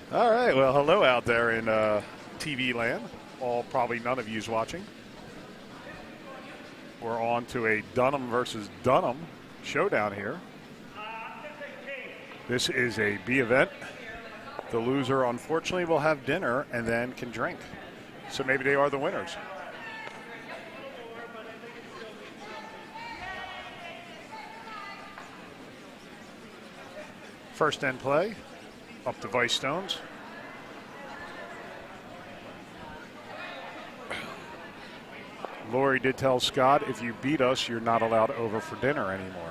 All right. Well, hello out there in TV land. Probably none of you's watching. We're on to a Dunham versus Dunham showdown here. This is a B event. The loser, unfortunately, will have dinner and then can drink. So maybe they are the winners. First end play, up to Vice Stones. Lori did tell Scott, if you beat us, you're not allowed over for dinner anymore.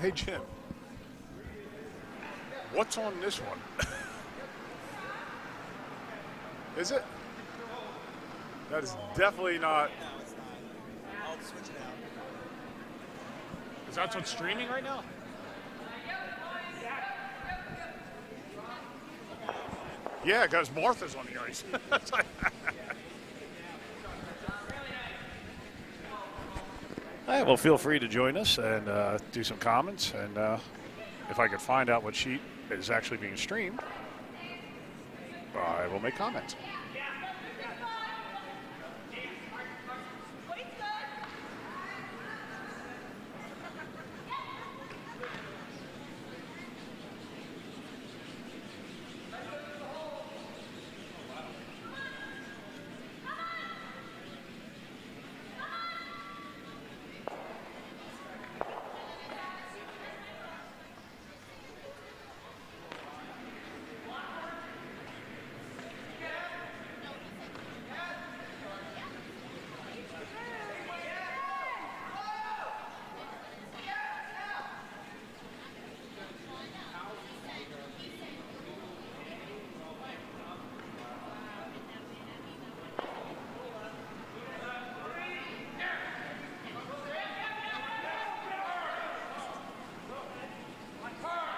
Hey, Jim, what's on this one? Is it? That is definitely not. No, it's not. I'll switch it out. Is that what's streaming right now? Yeah, because Martha's on the ice. All right, well, feel free to join us and do some comments. And if I could find out what sheet is actually being streamed, I will make comments.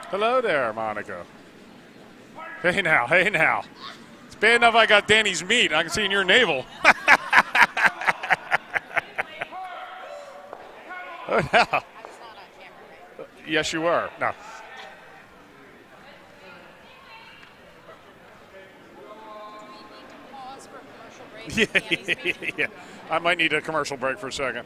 Hello there, Monica. Hey now, hey now. It's bad enough I got Danny's meat. I can see in your navel. Oh, no. Yes, you were. No. Yeah. I might need a commercial break for a second.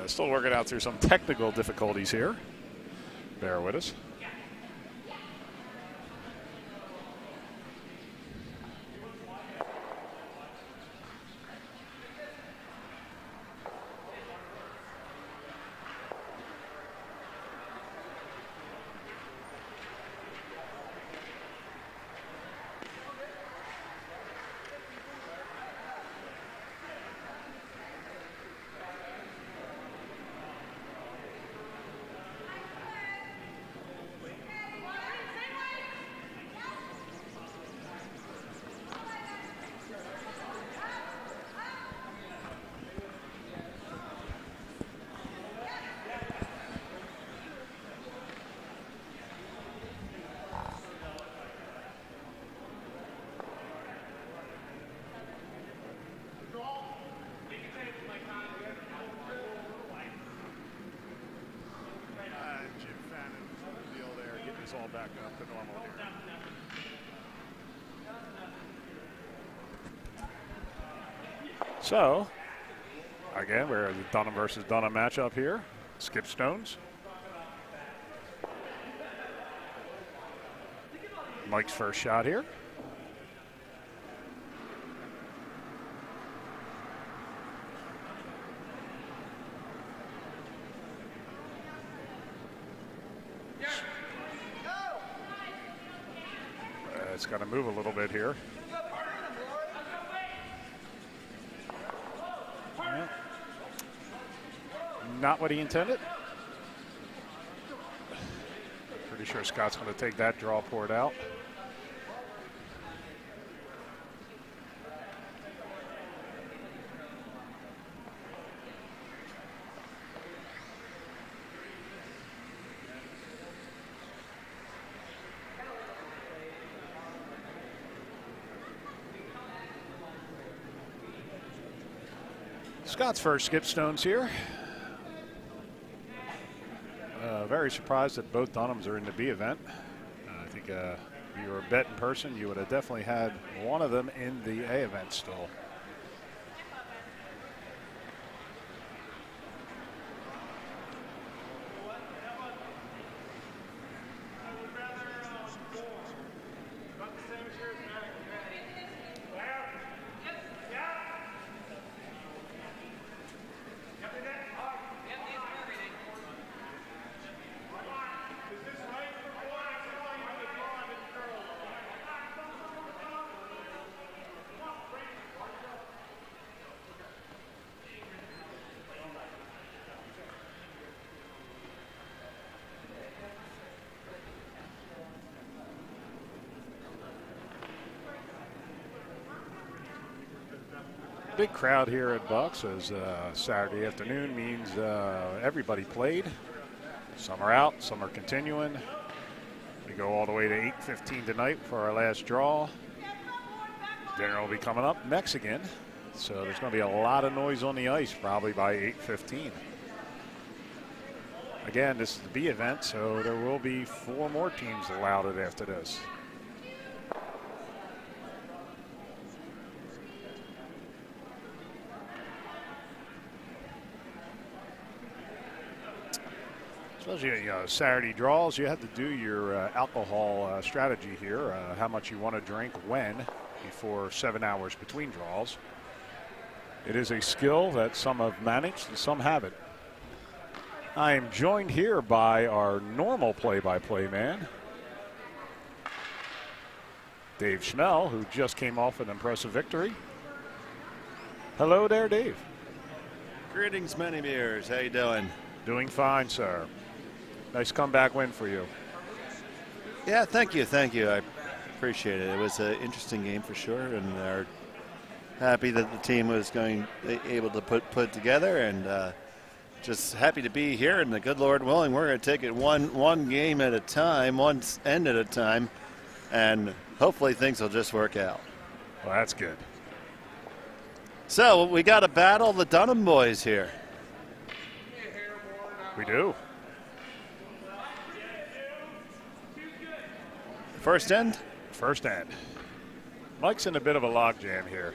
Still working out through some technical difficulties here. Bear with us. All back up to normal here. So, again, we're at the Dunham versus Dunham matchup here. Skip Stones. Mike's first shot here. It's got to move a little bit here. Yeah. Not what he intended. Pretty sure Scott's going to take that draw, pour it out. Scott's first skip stones here. Very surprised that both Dunhams are in the B event. I think if you were a betting person, you would have definitely had one of them in the A event still. Big crowd here at Bucks as Saturday afternoon means everybody played. Some are out, some are continuing. We go all the way to 8:15 tonight for our last draw. Dinner will be coming up next again. So there's going to be a lot of noise on the ice probably by 8:15. Again, this is the B event, so there will be 4 more teams allowed it after this. Especially Saturday draws, you have to do your alcohol strategy here, how much you want to drink when before 7 hours between draws. It is a skill that some have managed and some haven't. I am joined here by our normal play-by-play man, Dave Schnell, who just came off an impressive victory. Hello there, Dave. Greetings, many beers. How you doing? Doing fine, sir. Nice comeback win for you. Yeah, thank you. I appreciate it. It was an interesting game for sure, and they're happy that the team was able to put it together, and just happy to be here. And the good Lord willing, we're going to take it one game at a time, one end at a time, and hopefully things will just work out. Well, that's good. So we got to battle the Dunham boys here. We do. First end? First end. Mike's in a bit of a logjam here.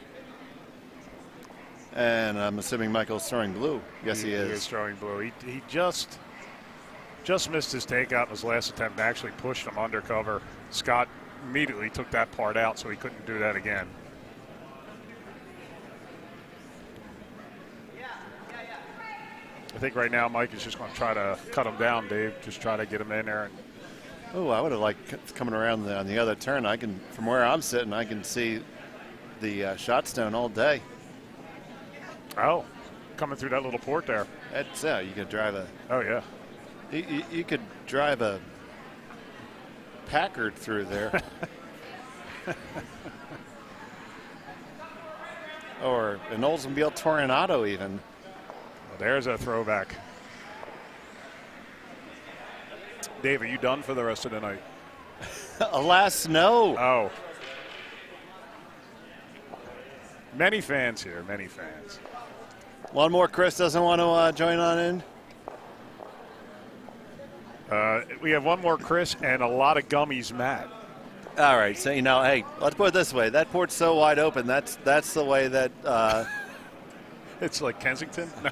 And I'm assuming Michael's throwing blue. Yes, he is. He is throwing blue. He just missed his takeout in his last attempt and actually pushed him undercover. Scott immediately took that part out so he couldn't do that again. I think right now Mike is just going to try to cut him down, Dave. Just try to get him in there. Oh, I would have liked coming around on the other turn. From where I'm sitting, I can see the shot stone all day. Oh, coming through that little port there. That's you could drive a. Oh yeah. You could drive a Packard through there. Or an Oldsmobile Toronado even. Well, there's a throwback. Dave, are you done for the rest of the night? Alas, no. Oh. Many fans here, many fans. One more Chris doesn't want to join on in? We have one more Chris and a lot of gummies, Matt. All right, so hey, let's put it this way. That port's so wide open, that's the way that... It's like Kensington? No.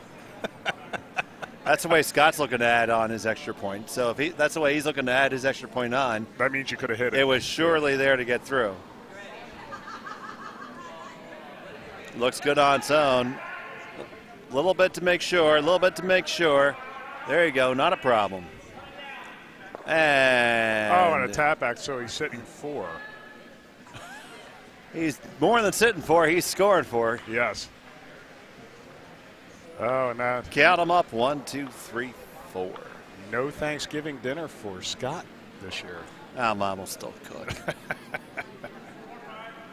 That's the way Scott's looking to add on his extra point. So if that's the way he's looking to add his extra point on. That means you could have hit it. It was surely there to get through. Looks good on its own. A little bit to make sure. There you go. Not a problem. And and a tap back, so he's sitting 4. He's more than sitting for. He's scoring for. Yes. Oh, now Count them up. 1, 2, 3, 4. no Thanksgiving dinner for Scott this year. Mom will still cook.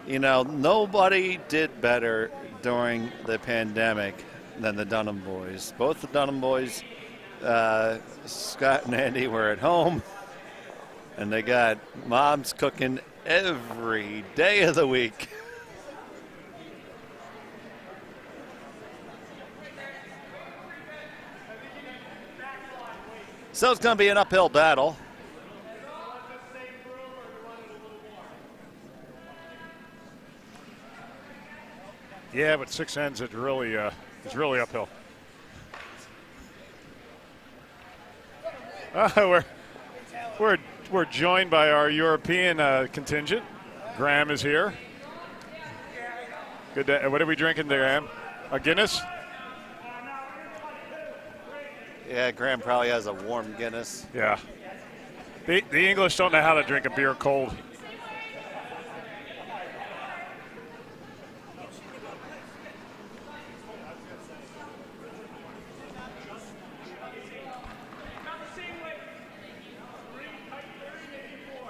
You know, nobody did better during the pandemic than the Dunham boys. Both the Dunham boys, Scott and Andy, were at home, and they got moms cooking every day of the week. So it's going to be an uphill battle. Yeah, but 6 ends it's really uphill. We're joined by our European contingent. Graham is here. Good day. What are we drinking there, Graham? A Guinness? Yeah, Graham probably has a warm Guinness. Yeah. The English don't know how to drink a beer cold.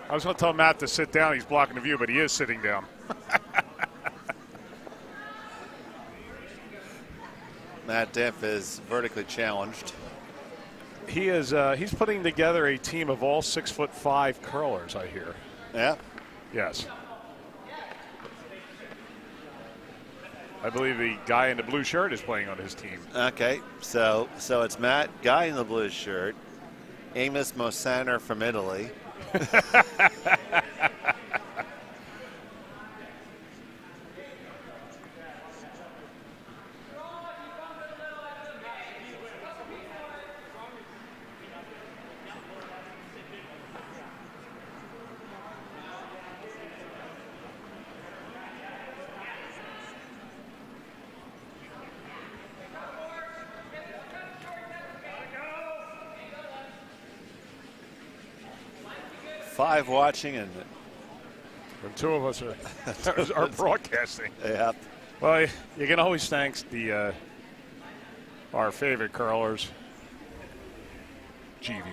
I was going to tell Matt to sit down. He's blocking the view, but he is sitting down. Matt Diff is vertically challenged. He is. He's putting together a team of all 6'5" curlers, I hear. Yeah. Yes. I believe the guy in the blue shirt is playing on his team. Okay, so it's Matt, guy in the blue shirt, Amos Mosaner from Italy. Five watching, and 2 of us are broadcasting. Yep. Well, you can always thank our favorite curlers, GV.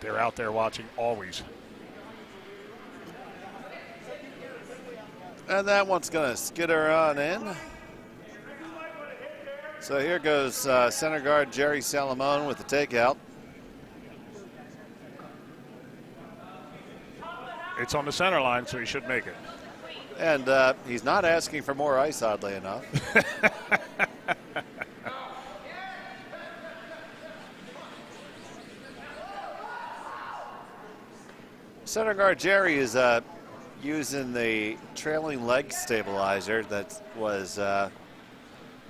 They're out there watching always. And that one's going to skitter on in. So here goes center guard Jerry Salamone with the takeout. It's on the center line, so he should make it. And he's not asking for more ice, oddly enough. Center guard Jerry is using the trailing leg stabilizer that was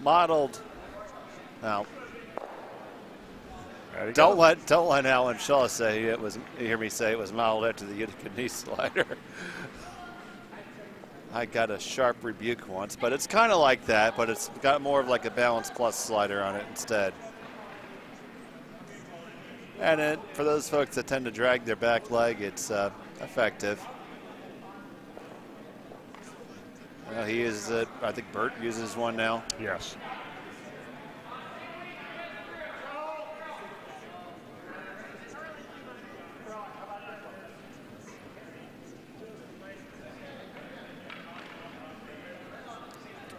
modeled. Now, don't let Alan Shaw say it was. Hear me say it was modeled after the Utica knee slider. I got a sharp rebuke once, but it's kind of like that, but it's got more of like a balance plus slider on it instead. And for those folks that tend to drag their back leg, it's effective. He is. I think Bert uses one now. Yes.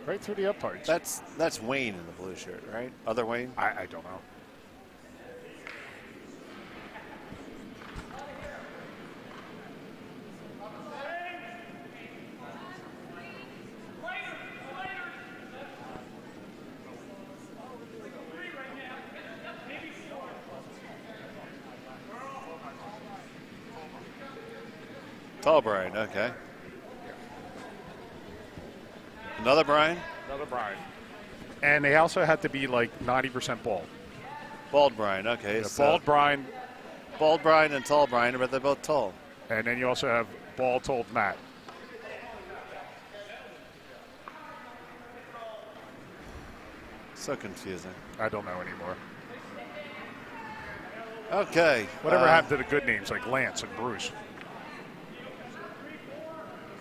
Right through the uprights. That's Wayne in the blue shirt, right? Other Wayne? I don't know. Tall Brian, okay. Another Brian? Another Brian. And they also had to be like 90% bald. Bald Brian, okay. Yeah, bald Brian. Bald Brian and tall Brian, but they're both tall. And then you also have bald told Matt. So confusing. I don't know anymore. Okay. Whatever happened to the good names like Lance and Bruce?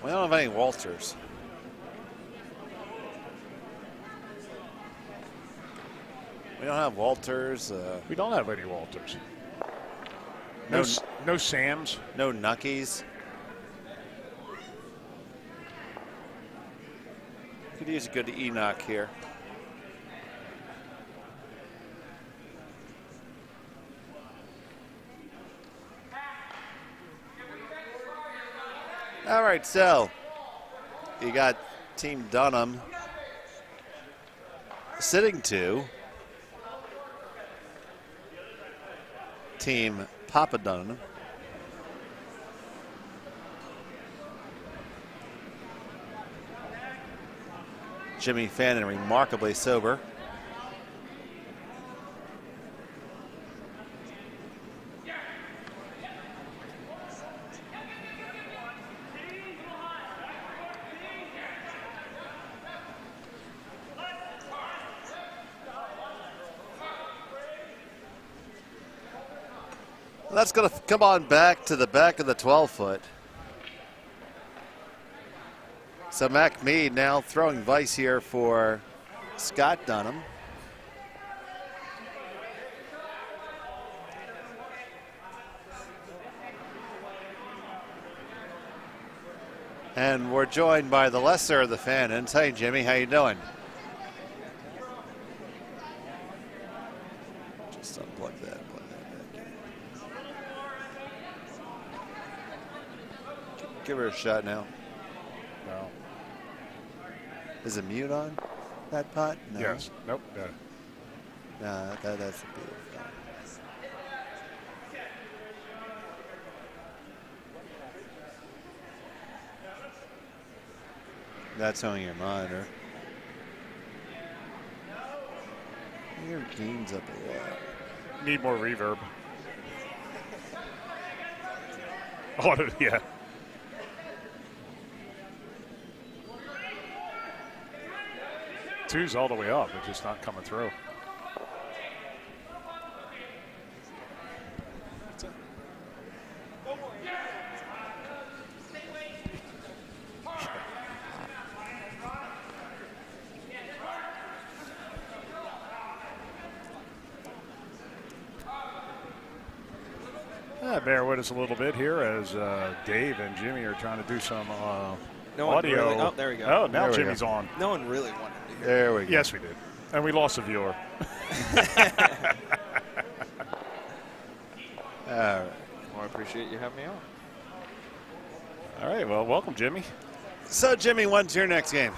We don't have any Walters. We don't have Walters. We don't have any Walters. No Sams. No Nuckies. Could use a good Enoch here. All right, so you got Team Dunham sitting to Team Papa Dunham. Jimmy Fannin remarkably sober. That's going to come on back to the back of the 12-foot. So Mac Mead now throwing vice here for Scott Dunham. And we're joined by the lesser of the Fannins. Hey, Jimmy, how you doing? Just unplug that. Plug that back in. Give her a shot now. No. Is it mute on that pot? No. Yes. Nope. No, that's a beautiful. That's on your monitor. Your gain's up a lot. Need more reverb. Oh, yeah. Two's all the way up. It's just not coming through. Bear with us a little bit here as Dave and Jimmy are trying to do some audio. Really, oh, there we go. Oh, now there Jimmy's on. No one really wanted to hear. There we go. Yes, we did. And we lost a viewer. All right. Well, I appreciate you having me on. All right, well, welcome, Jimmy. So, Jimmy, when's your next game?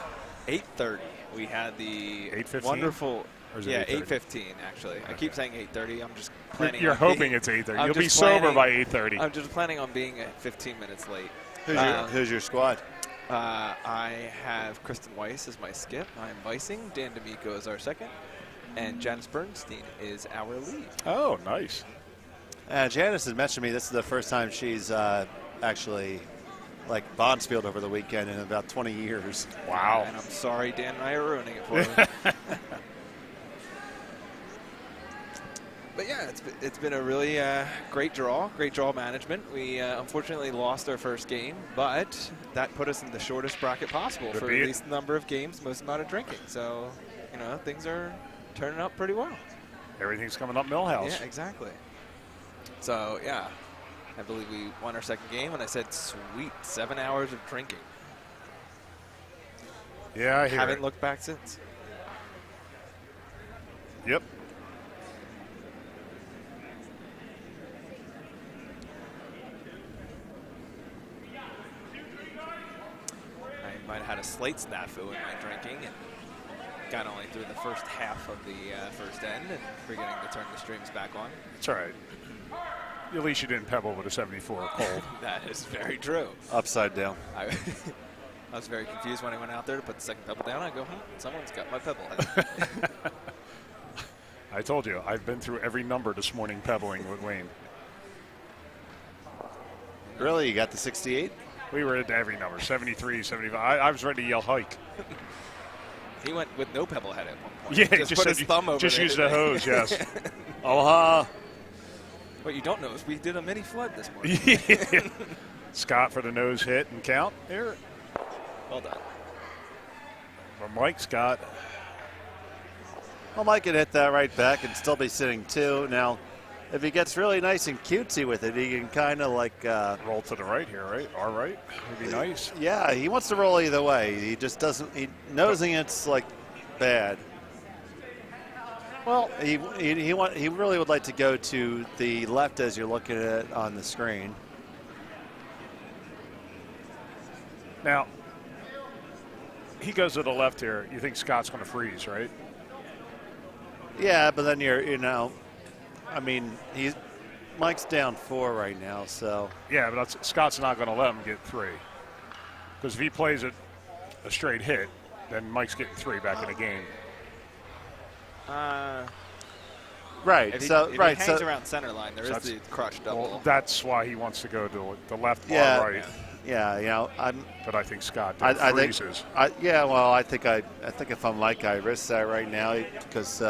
8:30. We had the 8:15? wonderful. Or is it Yeah, 8:30? 8:15 actually. I keep saying 8:30. I'm just planning. You're on hoping being, it's 8:30. I'm You'll be just sober planning- by 8:30. I'm just planning on being 15 minutes late. Who's your squad? I have Kristen Weiss as my skip. I'm vicing. Dan D'Amico is our second. And Janice Bernstein is our lead. Oh, nice. Janice has mentioned to me this is the first time she's actually like Bonspiel over the weekend in about 20 years. Wow. And I'm sorry Dan and I are ruining it for her. But yeah, it's been a really great draw management. We unfortunately lost our first game, but that put us in the shortest bracket possible for the least number of games, most amount of drinking. So, you know, things are turning out pretty well. Everything's coming up Millhouse. Yeah, exactly. So, yeah, I believe we won our second game, and I said, sweet, 7 hours of drinking. Yeah, I hear Haven't it. looked back since. Yep. I might have had a slight snafu in my drinking and got only through the first half of the first end and forgetting to turn the streams back on. It's all right. At least you didn't pebble with a 74 cold. That is very true. Upside down. I was very confused when I went out there to put the second pebble down. I go, huh, someone's got my pebble. I told you, I've been through every number this morning pebbling with Wayne. Really? You got the 68? We were at every number, 73, 75. I was ready to yell hike. He went with no pebble head at one point. Yeah, just put his thumb over just there, use the didn't he? hose, yes. Aloha. What you don't know is we did a mini flood this morning. Scott for the nose hit and count. There. Well done. But Mike's got. Well, Mike can hit that right back and still be sitting 2. Now, if he gets really nice and cutesy with it, he can kind of like roll to the right here, right? All right, would be nice. Yeah, he wants to roll either way. He just doesn't. He nosing it's like bad. Well, he really would like to go to the left as you're looking at it on the screen. Now, he goes to the left here. You think Scott's going to freeze, right? Yeah, but then I mean, Mike's down 4 right now, so. Yeah, but Scott's not going to let him get 3. Because if he plays it a straight hit, then Mike's getting 3 back in the game. Right. If he hangs around center line, there is the crutch double. Well, that's why he wants to go to the left or right. Yeah, But I think Scott freezes. I think if I'm Mike, I risk that right now because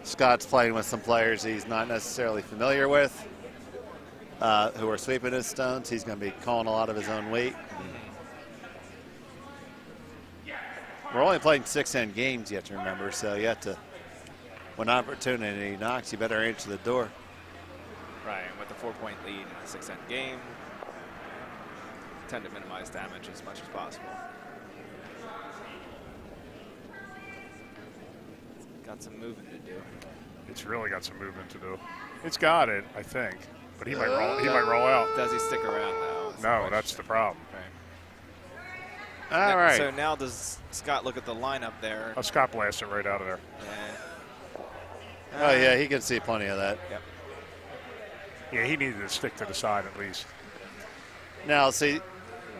Scott's playing with some players he's not necessarily familiar with, who are sweeping his stones. He's going to be calling a lot of his own weight. We're only playing 6-end games yet to remember, so you have to, when opportunity knocks, you better answer the door. Right, and with the 4-point lead in the 6-end game, tend to minimize damage as much as possible. Got some moving to do. It's really got some movement to do. It's got it, I think, but he might roll. He might roll out. Does he stick around though? No, that's the problem. Okay. All right. So now does Scott look at the lineup there? Oh, Scott blasts it right out of there. Yeah. Oh yeah, he can see plenty of that. Yep. Yeah, he needed to stick to the side at least. Now, see,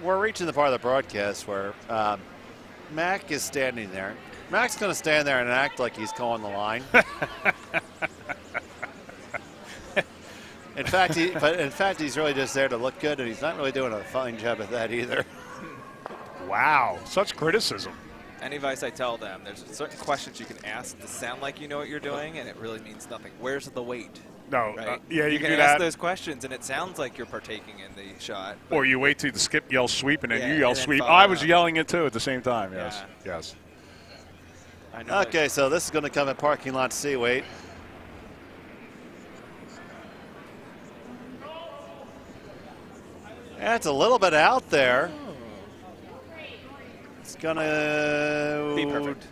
we're reaching the part of the broadcast where Mac is standing there. Mac's going to stand there and act like he's calling the line. In fact, he's really just there to look good, and he's not really doing a fine job at that either. Wow, such criticism. Any advice I tell them, there's certain questions you can ask to sound like you know what you're doing, and it really means nothing. Where's the weight? No, right? yeah, you can do ask that. those questions, and it sounds like you're partaking in the shot. Or you wait till the skip yells sweep, and then you and yell then sweep. follow I was up. yelling it too at the same time. Yes, Yeah. yes. I know Okay, so this is going to come in parking lot C. Wait. That's a little bit out there. It's going to be perfect.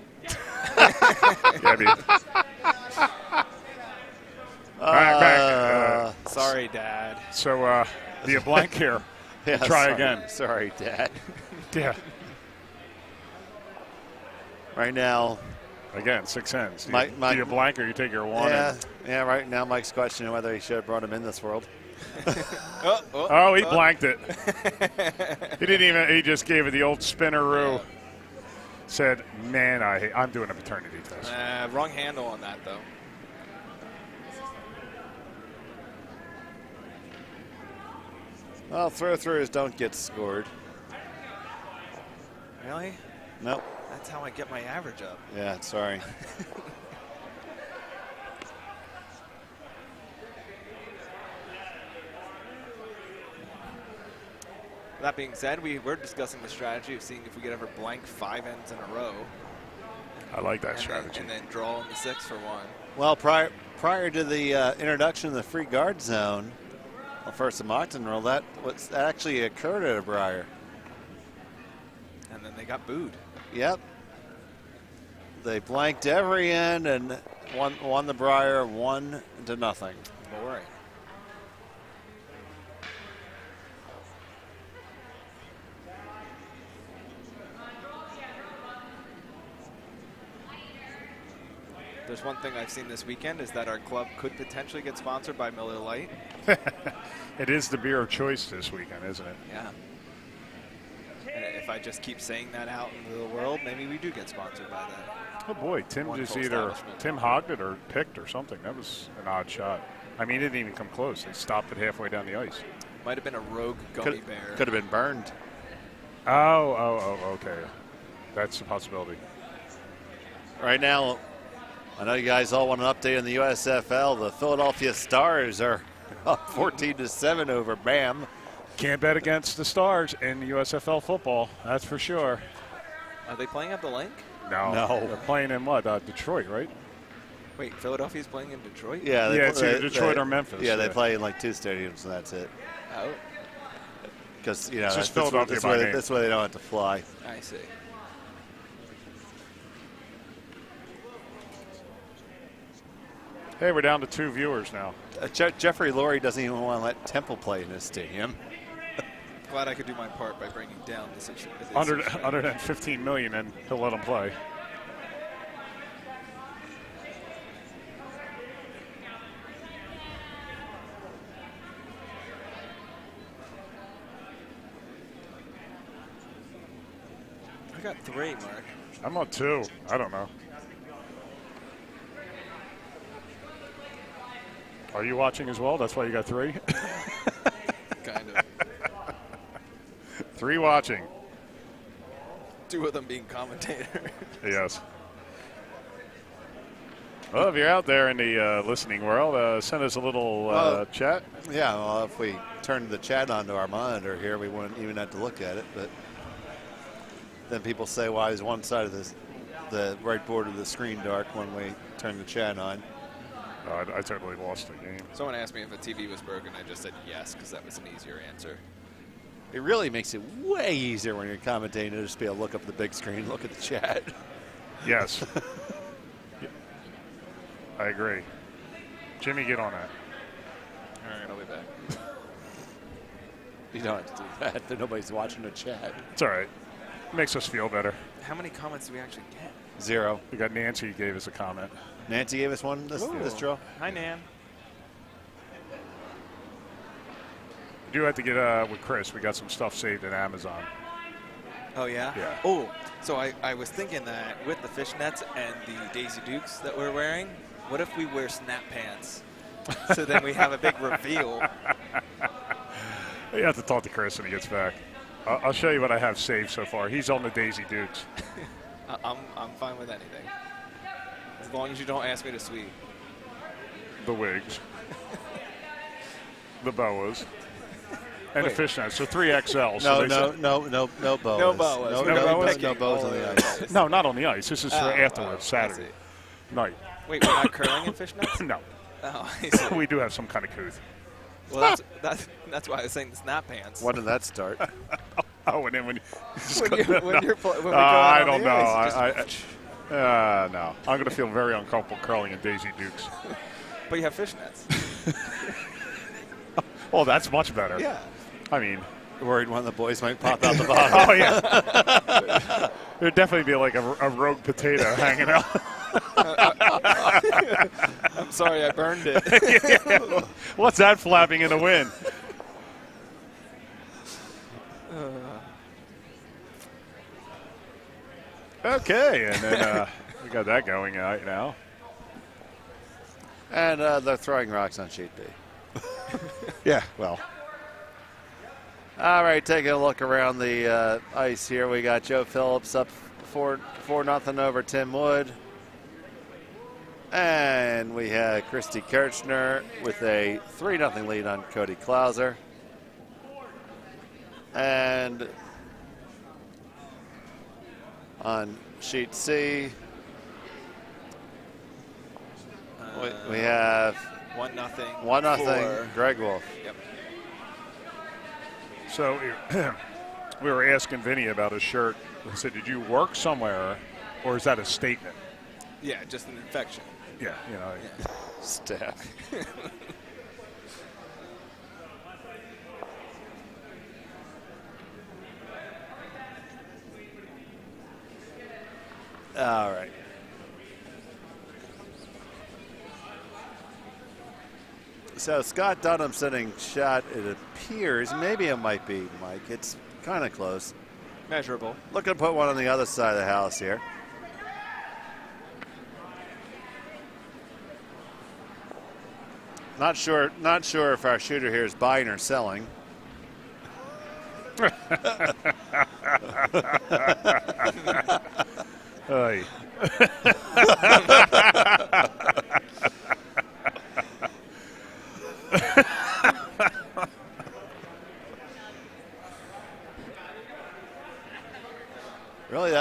Yeah, back. Sorry, Dad. So be a blank here. Yeah, Try sorry. again. Sorry, Dad. Yeah. Right now. Again, 6 ends. Do Mike, you blank or you take your 1? Yeah. Right now, Mike's questioning whether he should have brought him in this world. Oh, he blanked it. He didn't even. He just gave it the old spinneroo. Yeah. Said, "Man, I'm doing a paternity test." Wrong handle on that though. Well, throw-throughs don't get scored. Really? Nope. That's how I get my average up. Yeah, sorry. That being said, we're discussing the strategy of seeing if we could ever blank 5 ends in a row. I like that strategy. And then draw in the 6 for 1. Well, prior to the introduction of the free guard zone, first the Moncton rule, that actually occurred at a Briar. And then they got booed. Yep. They blanked every end and won the Briar 1-0. Boring. There's one thing I've seen this weekend is that our club could potentially get sponsored by Miller Lite. It is the beer of choice this weekend, isn't it? Yeah. And if I just keep saying that out into the world, maybe we do get sponsored by that. Oh boy, Tim just either hogged it or picked or something. That was an odd shot. I mean, it didn't even come close. They stopped it halfway down the ice. Might have been a rogue gummy bear. Could have been burned. Oh, okay. That's a possibility. Right now, I know you guys all want an update on the USFL. The Philadelphia Stars are up 14-7 over BAM. Can't bet against the Stars in USFL football, that's for sure. Are they playing at the Link? No. They're playing in what? Detroit, right? Wait, Philadelphia's playing in Detroit? Yeah, It's either Detroit or Memphis. Yeah, they play in like 2 stadiums, and that's it. Oh, Because It's just Philadelphia by name. That's why they don't have to fly. I see. Hey, we're down to 2 viewers now. Jeffrey Lurie doesn't even want to let Temple play in his stadium. Glad I could do my part by bringing down the situation. Under than 15 million, and he'll let them play. I got 3, Mark. I'm on 2. I don't know. Are you watching as well? That's why you got 3? Kind of. 3 watching. 2 of them being commentator. Yes. Well, if you're out there in the listening world, send us a little chat. Yeah, well, if we turned the chat onto our monitor here, we wouldn't even have to look at it. But then people say, why is one side of the right border of the screen dark when we turn the chat on? I totally lost the game. Someone asked me if a TV was broken. I just said yes, because that was an easier answer. It really makes it way easier when you're commentating to just be able to look up the big screen, look at the chat. Yes. I agree. Jimmy, get on that. All right, I'll be back. You don't have to do that. Then nobody's watching the chat. It's all right. Makes us feel better. How many comments do we actually get? 0. We got Nancy who gave us a comment. Nancy gave us one this drill. Hi, Nan. We do have to get with Chris. We got some stuff saved at Amazon. Oh, yeah? Yeah. Oh, so I was thinking that with the fishnets and the Daisy Dukes that we're wearing, what if we wear snap pants? So then we have a big reveal. You have to talk to Chris when he gets back. I'll show you what I have saved so far. He's on the Daisy Dukes. I'm fine with anything. As long as you don't ask me to sweep. The wigs. The boas. And the fishnets. So 3XL. So No boas. No boas. No boas on the ice. No, not on the ice. This is for afterwards, Saturday night. Wait, we're not curling in fishnets? No. Oh, I see. We do have some kind of couth. Well, that's why I was saying the snap pants. When did that start? Oh, and then when you're playing. I don't know. No. I'm going to feel very uncomfortable curling in Daisy Dukes. But you have fishnets. Oh, that's much better. Yeah. I mean, Worried one of the boys might pop out the bottom. Oh, yeah. There'd definitely be like a rogue potato hanging out. I'm sorry, I burned it. Yeah. What's that flapping in the wind? Okay, and then we got that going right now. And they're throwing rocks on sheet B. Yeah, well. All right, taking a look around the ice here. We got Joe Phillips up 4-0 over Tim Wood. And we had Christy Kirchner with a 3-0 lead on Cody Klauser. And on sheet C, we have 1-0. 1-0 Greg Wolf. Yep. So we were asking Vinny about his shirt. I said, did you work somewhere, or is that a statement? Yeah, just an infection. Yeah, you know. Yeah. Staff. All right. So Scott Dunham sending shot, it appears, maybe it might be, Mike. It's kind of close. Measurable. Looking to put one on the other side of the house here. Not sure if our shooter here is buying or selling. Hey.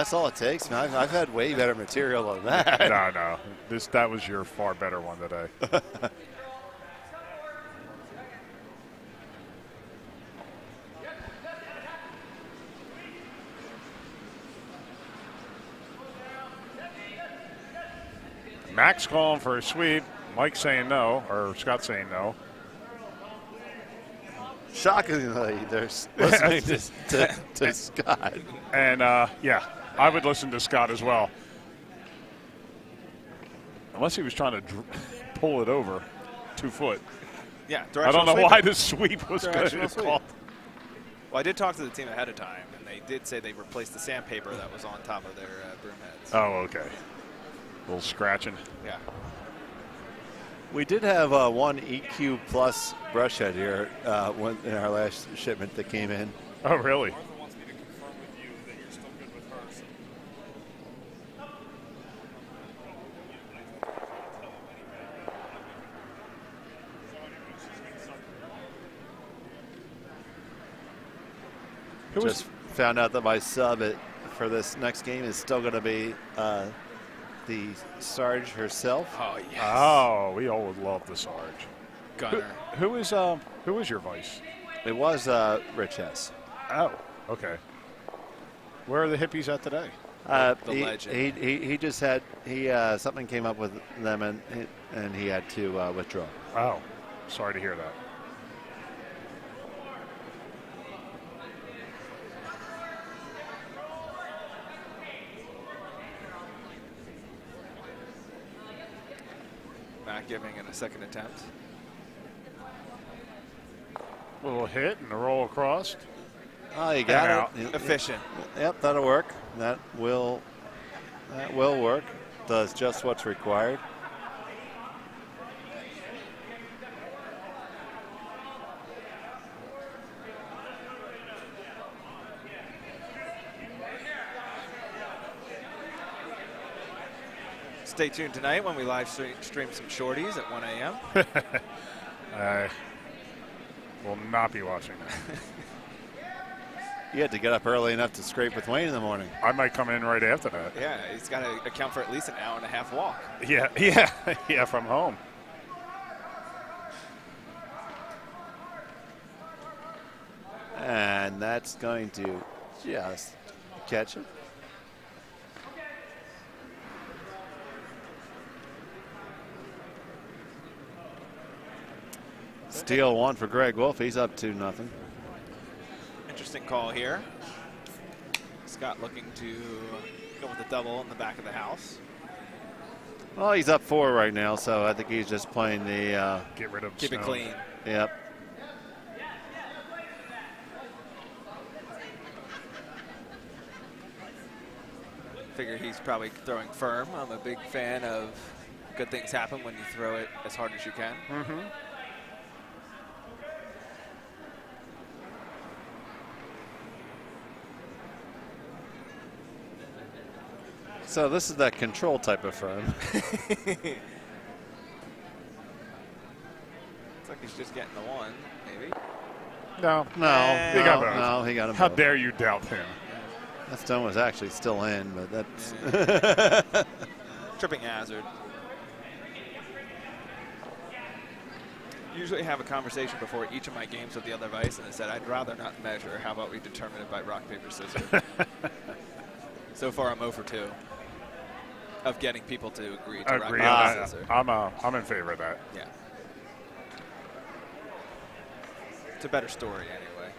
that's all it takes, man. I've had way better material than that. No. That was your far better one today. Max calling for a sweep. Mike saying no, or Scott saying no. Shockingly, they're listening to Scott. And, yeah, I would listen to Scott as well. Unless he was trying to pull it over 2 foot. Yeah, I don't know why the sweep was good. Well, I did talk to the team ahead of time, and they did say they replaced the sandpaper that was on top of their broom heads. Oh, okay. A little scratching. Yeah. We did have one EQ Plus brush head here in our last shipment that came in. Oh, really? Martha wants me to confirm with you that you're still good with her. So Just found out that my sub for this next game is still going to be the Sarge herself. Oh, yes. Oh, we all would love the Sarge. Gunner. Who is your vice? It was Rich S. Oh, okay. Where are the hippies at today? The legend. He just had something came up with them and he had to withdraw. Oh, sorry to hear that. Matt giving it a second attempt. Little hit and a roll across. Oh, you got out. it. Efficient. Yep, that'll work. That will work. Does just what's required. Stay tuned tonight when we live stream some shorties at 1 a.m. I will not be watching that. You had to get up early enough to scrape with Wayne in the morning. I might come in right after that. Yeah, he's got to account for at least an hour and a half walk. Yeah, from home. And that's going to just catch it. Steal one for Greg Wolf. He's up 2-0. Interesting call here. Scott looking to go with a double in the back of the house. Well, he's up 4 right now, so I think he's just playing the Get rid of Keep it snow. clean. Yep. Figure he's probably throwing firm. I'm a big fan of good things happen when you throw it as hard as you can. Mm-hmm. So this is that control type of firm. Looks like he's just getting the one, maybe. No, No, he got both. no, he got him. How both. dare you doubt him? That stone was actually still in, but that's. Tripping hazard. Usually have a conversation before each of my games with the other vice, and I said I'd rather not measure. How about we determine it by rock, paper, scissors? So far, I'm 0 for 2 of getting people to agree to rock, Agree paper, on that. scissors. I'm in favor of that. Yeah. It's a better story anyway.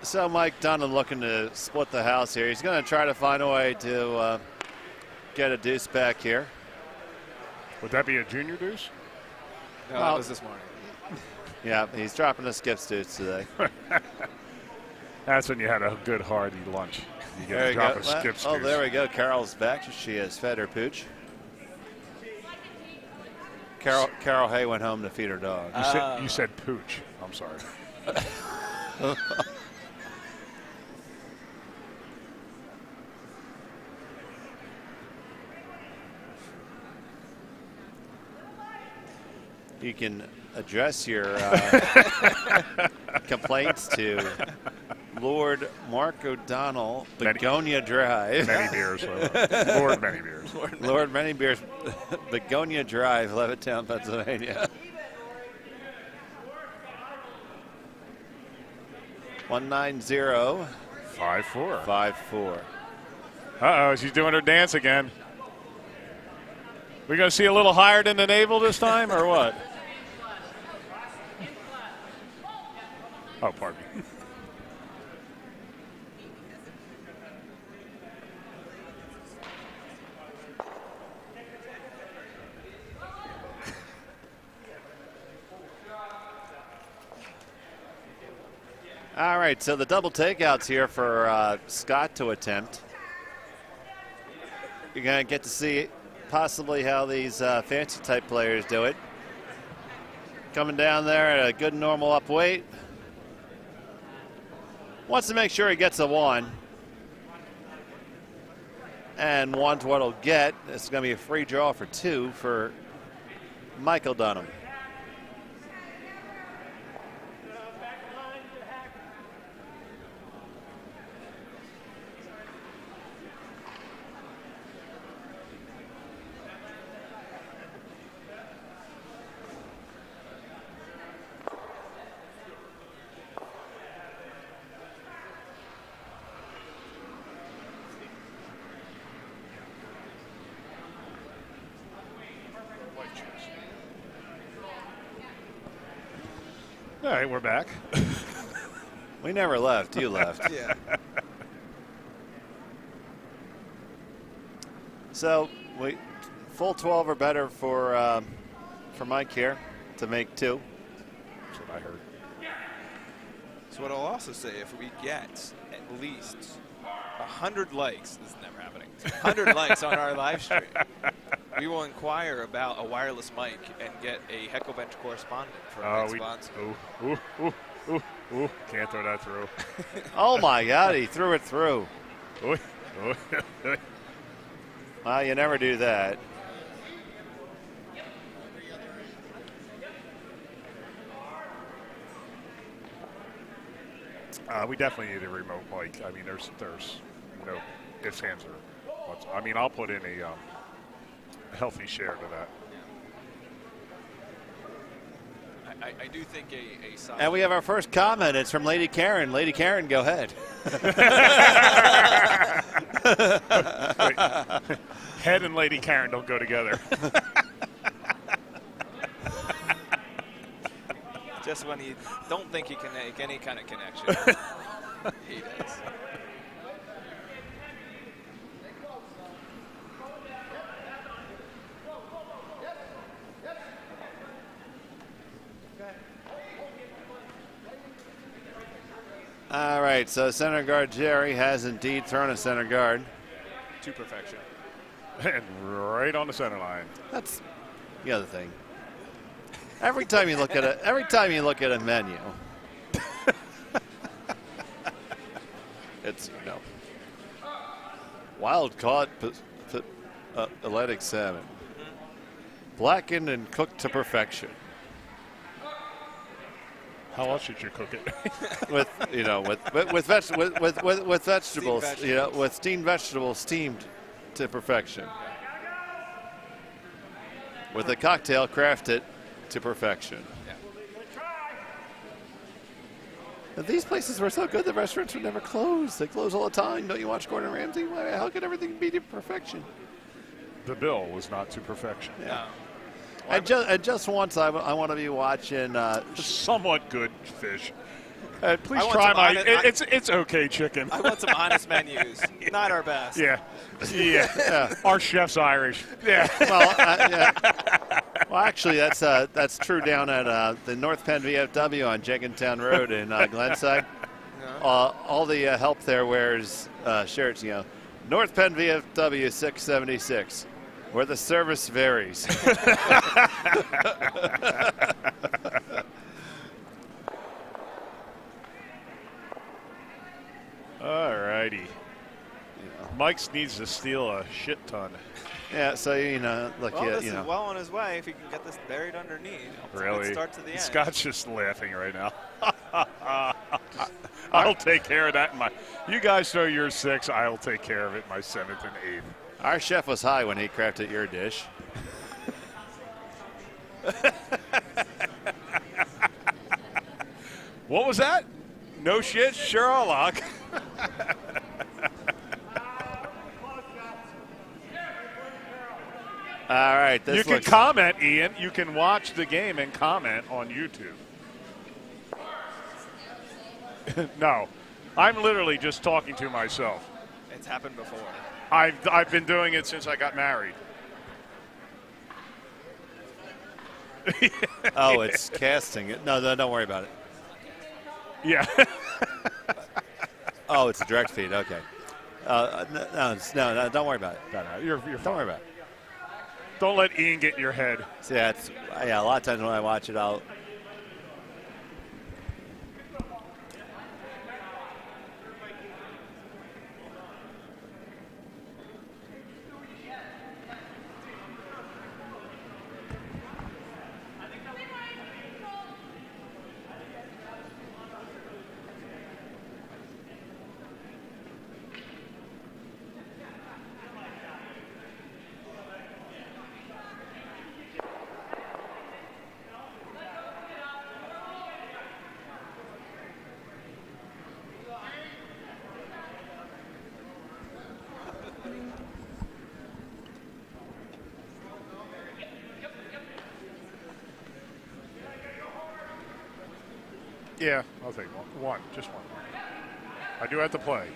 So Mike Dunham looking to split the house here. He's going to try to find a way to get a deuce back here. Would that be a junior deuce? No, that Well- was this morning. Yeah, he's dropping the skips deuce today. That's when you had a good hearty lunch. You get There a you drop go. of skips. Oh, there we go. Carol's back. She has fed her pooch. Carol Hay went home to feed her dog. You said pooch. I'm sorry. You can address your complaints to Lord Mark O'Donnell, Begonia Drive. Many beers. Lord Many Beers. Lord Many Beers, Begonia Drive, Levittown, Pennsylvania. 190. 5-4. 5-4. Uh-oh, she's doing her dance again. We going to see a little higher than the navel this time, or what? Oh, pardon me. All right, so the double takeouts here for Scott to attempt. You're going to get to see possibly how these fancy type players do it. Coming down there at a good normal up weight. Wants to make sure he gets a 1. And 1's what he'll get. This is going to be a free draw for 2 for Michael Dunham. All right, we're back. We never left. You left. Yeah. So we full 12 or better for Mike here to make 2. That's what I heard. So what I'll also say, if we get at least 100 likes, this is never happening, 100 likes on our live stream, we will inquire about a wireless mic and get a Heckle Bench correspondent for our next Bonspiel. Ooh, can't throw that through. Oh my God, he threw it through. Ooh. Well, you never do that. We definitely need a remote mic. I mean, there's no ifs, ands, or buts. I mean, I'll put in a healthy share to that. I do think a solid. And we have our first comment. It's from Lady Karen. Lady Karen, go ahead. Wait. Head and Lady Karen don't go together. Just when you don't think you can make any kind of connection, he does. All right, so center guard Jerry has indeed thrown a center guard. To perfection. And right on the center line. That's the other thing. Every time you look at a menu, it's wild caught Atlantic salmon, blackened and cooked to perfection. How else should you cook it? with vegetables, with steamed vegetables steamed to perfection. With a cocktail crafted to perfection. Yeah. If these places were so good, the restaurants would never close. They close all the time. Don't you watch Gordon Ramsay? How could everything be to perfection? The bill was not to perfection. Yeah. And just once, I want to be watching. Somewhat good fish. Please I want try some my. honest- It's okay chicken. I want some honest menus. Not our best. Yeah. Our chef's Irish. Yeah. Well, actually, that's true down at the North Penn VFW on Jenkintown Road in Glenside. All the help there wears shirts. North Penn VFW 676. Where the service varies. All righty. Mike's needs to steal a shit ton. Yeah, so look, Well, this you know. is well on his way if he can get this buried underneath. It's a good Really? start to the end. Scott's just laughing right now. I'll take care of that in my. You guys throw your 6. I'll take care of it in my 7th and 8th. Our chef was high when he crafted your dish. What was that? No shit, Sherlock. All right, You can comment, Ian. You can watch the game and comment on YouTube. No, I'm literally just talking to myself. It's happened before. I've been doing it since I got married. Oh, it's casting it. No, don't worry about it. Yeah. Oh, it's a direct feed. Okay. No, don't worry about it. You're Don't worry about it. Don't let Ian get in your head. So yeah, a lot of times when I watch it, I'll. Yeah, I'll take one. Just one. I do have to play.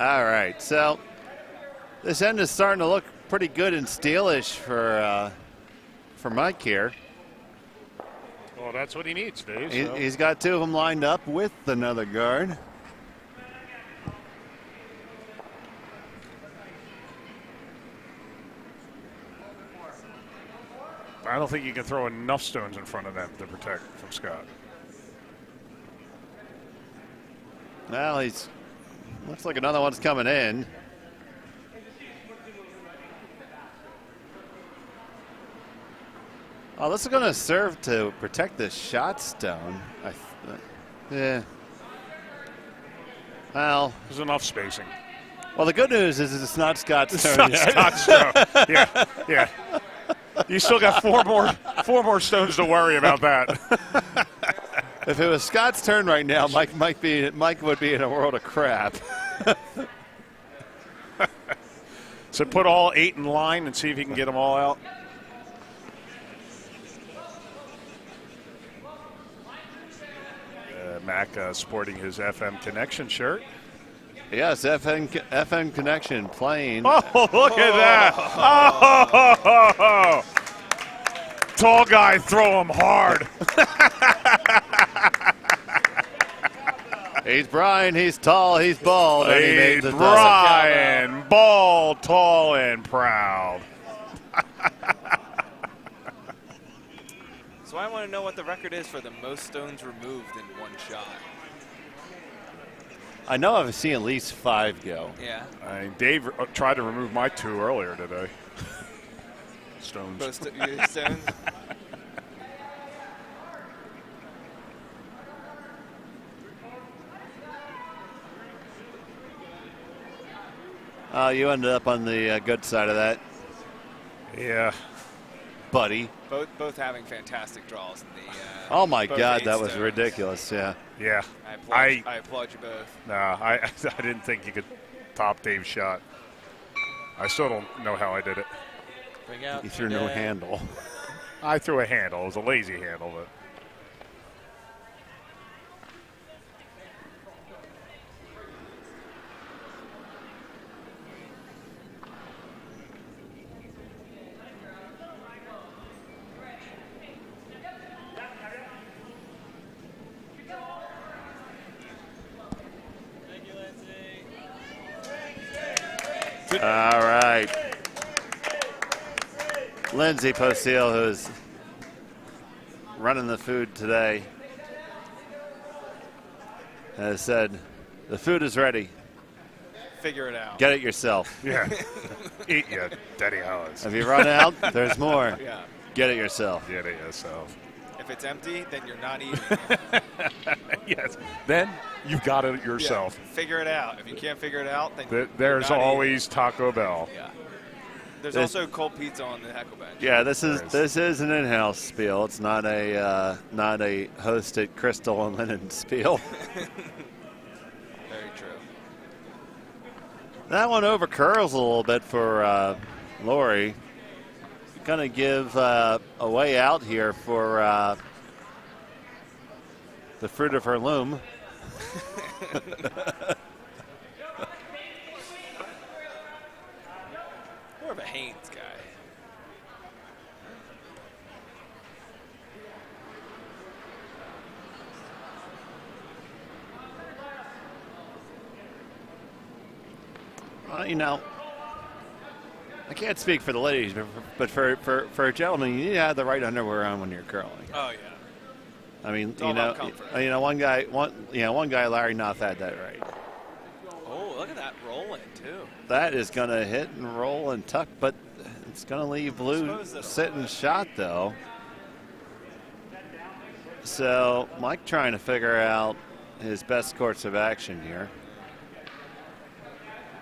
All right, so this end is starting to look pretty good and steelish for Mike here. Well, that's what he needs, Dave. So. He's got 2 of them lined up with another guard. I don't think you can throw enough stones in front of them to protect from Scott. Well, looks like another one's coming in. Oh, this is going to serve to protect this shot stone. Yeah. Well, There's enough spacing. Well, the good news is it's not Scott's turn Not yet. Scott's stone. Yeah. You still got four more stones to worry about that. If it was Scott's turn right now, Mike would be in a world of crap. So put all 8 in line and see if he can get them all out. Mac sporting his FM Connection shirt. Yes, FM Connection playing. Oh, look at that. Oh. Tall guy, throw him hard. He's Brian, he's tall, he's bald. And he made the Brian, bald, tall, and proud. So I want to know what the record is for the most stones removed in one shot. I know I've seen at least 5 go. Yeah. Dave tried to remove my 2 earlier today. Stones. Both stones. You ended up on the good side of that. Yeah. Buddy. Both having fantastic draws in the. Oh my God, 8 that was stones. ridiculous. Yeah. Yeah. I applaud you both. No, I didn't think you could top Dave's shot. I still don't know how I did it. Bring out. You threw no handle. I threw a handle. It was a lazy handle, but. All right. Lindsay Posteel, who's running the food today, has said, the food is ready. Figure it out. Get it yourself. Yeah. Eat you, Daddy Hollis. If you run out, there's more. Yeah. Get it yourself. Get it yourself. If it's empty, then you're not eating. Yes. Then you've got it yourself. Yeah. Figure it out. If you can't figure it out, then There's you're not always eating. Taco Bell. Yeah. There's also cold pizza on the heckle bench. Yeah, this is an in-house spiel. It's not a hosted Crystal and Lennon spiel. Very true. That one over curls a little bit for Lori. Going to give a way out here for the fruit of her loom. More of a Haynes guy. You know, I can't speak for the ladies, but for a gentleman, you need to have the right underwear on when you're curling. Oh, yeah. I mean, It's all about comfort. one guy, Larry Knopf had that right. Oh, look at that rolling, too. That is going to hit and roll and tuck, but it's going to leave Blue sitting shot, though. So Mike trying to figure out his best course of action here.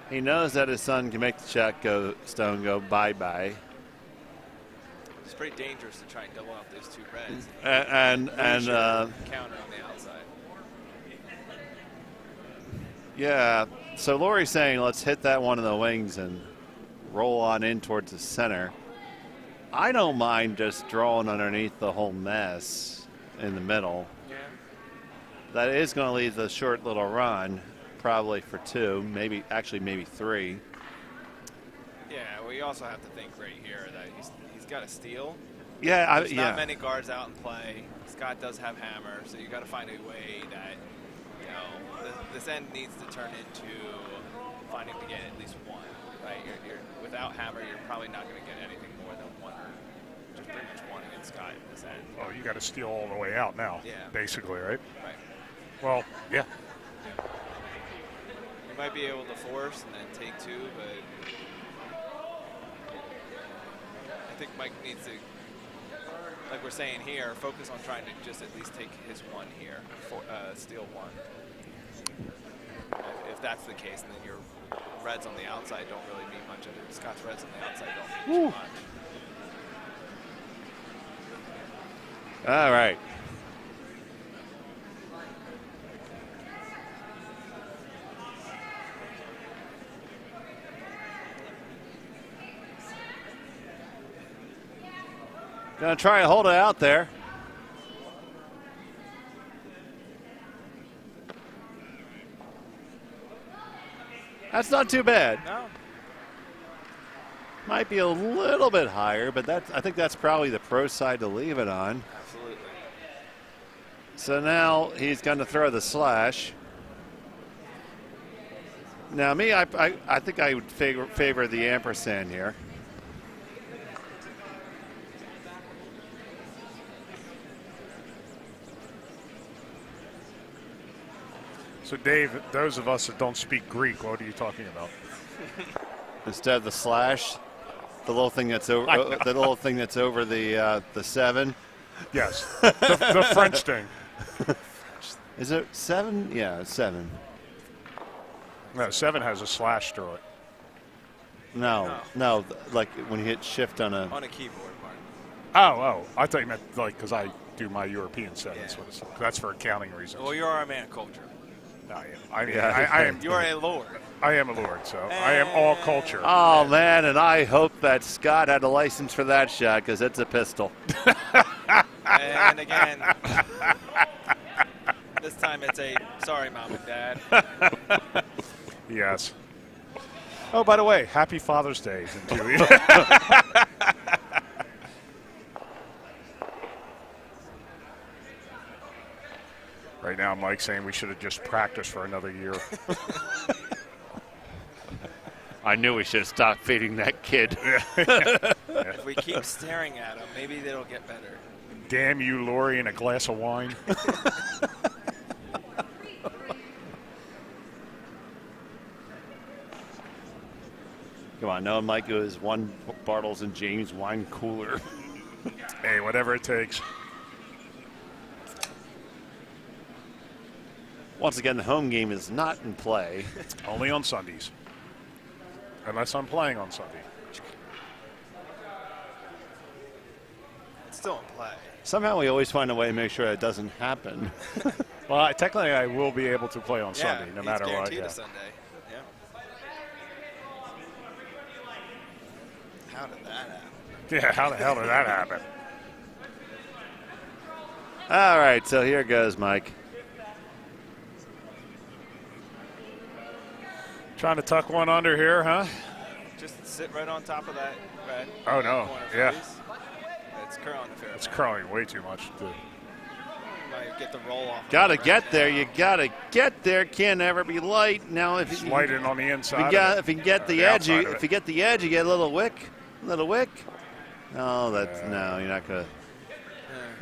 He knows that his son can make the shot stone go bye-bye. It's pretty dangerous to try and double up those two reds. And Counter on the outside. Yeah, so Lori's saying let's hit that one in the wings and roll on in towards the center. I don't mind just drawing underneath the whole mess in the middle. Yeah. That is going to leave the short little run, probably for two, maybe three. Yeah, well, you also have to think right here that he's got a steal. Yeah, There's not many guards out in play. Scott does have hammer, so you got to find a way that, you know, this end needs to turn into finding to get at least one, right? You're without hammer, you're probably not going to get anything more than one or just pretty much one against Scott in this end. Oh, you got to steal all the way out now, basically, right? Right. Well, yeah. You might be able to force and then take two, but I think Mike needs to, like we're saying here, focus on trying to just at least take his one here, steal one. If that's the case, then your reds on the outside don't really mean much. Scott's reds on the outside don't mean too much. All right. Going to try and hold it out there. That's not too bad. No. Might be a little bit higher, but I think that's probably the pro side to leave it on. Absolutely. So now he's going to throw the slash. Now me, I think I would favor the ampersand here. So, Dave, those of us that don't speak Greek, what are you talking about? Instead of the slash, the little thing that's over the 7. Yes, the French thing. Is it 7? Yeah, it's 7. No, 7 has a slash through it. No, like when you hit shift on a keyboard, Martin. Oh, I thought you meant like because I do my European sevens. Yeah. That's for accounting reasons. Well, you are a man of culture. I am. You are a lord. I am a lord, so I am all culture. Oh, man, and I hope that Scott had a license for that shot because it's a pistol. And again, this time it's a sorry, Mom and Dad. Yes. Oh, by the way, happy Father's Day to you. Right now, Mike's saying we should have just practiced for another year. I knew we should have stopped feeding that kid. If we keep staring at them, maybe it'll get better. Damn you, Lori, and a glass of wine. Come on, no, Mike, it was one Bartles and James wine cooler. Hey, whatever it takes. Once again, the home game is not in play. Only on Sundays. Unless I'm playing on Sunday. It's still in play. Somehow we always find a way to make sure that doesn't happen. Well, technically I will be able to play on Sunday, no matter what. Guaranteed a Sunday. Yeah. How did that happen? Yeah, how the hell did that happen? All right, so here goes, Mike. Trying to tuck one under here, huh? Just sit right on top of that red. Oh, no. Corner Yeah. face. It's curling a fair It's amount. curling way too much. Might get the roll off. Got to get there. You got to get there. Can't ever be light. Now, if It's you lighting on the inside. if you get the edge, outside of if it. you get the edge, you get a little wick. Little wick. Oh, that's no. You're not gonna.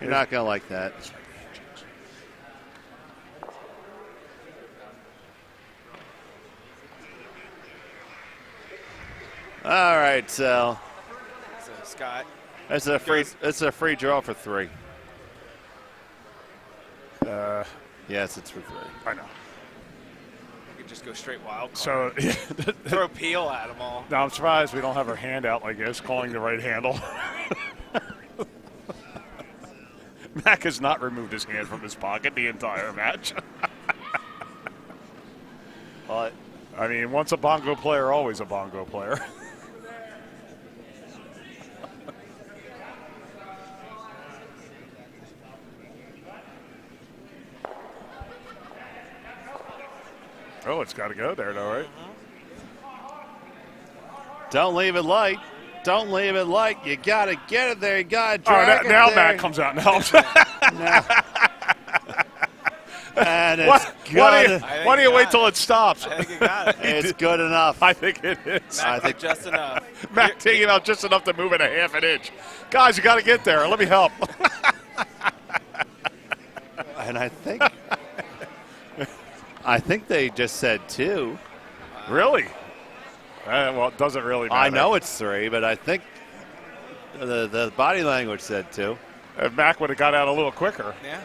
You're not gonna like that. All right, so Scott. it's a free draw for 3. Yes, it's for 3. I know. We could just go straight wild card. So, Throw Peel at them all. now I'm surprised we don't have our hand out like this, calling the right handle. Mac has not removed his hand from his pocket the entire match. Well, I mean, once a bongo player, always a bongo player. Oh, it's got to go there, though, right? don't leave it light. Don't leave it light. You got to get it there. You got to Oh, drag it now there. Mac comes out and helps. And it's Why do you wait till it stops? I think you got it. It's good enough. I think it is. I think just enough. Mac taking out just enough to move it a half an inch. Guys, you got to get there. Let me help. And I think they just said 2. Really? Well, it doesn't really matter. I know it's 3, but I think the body language said 2. If Mac would have got out a little quicker. Yeah.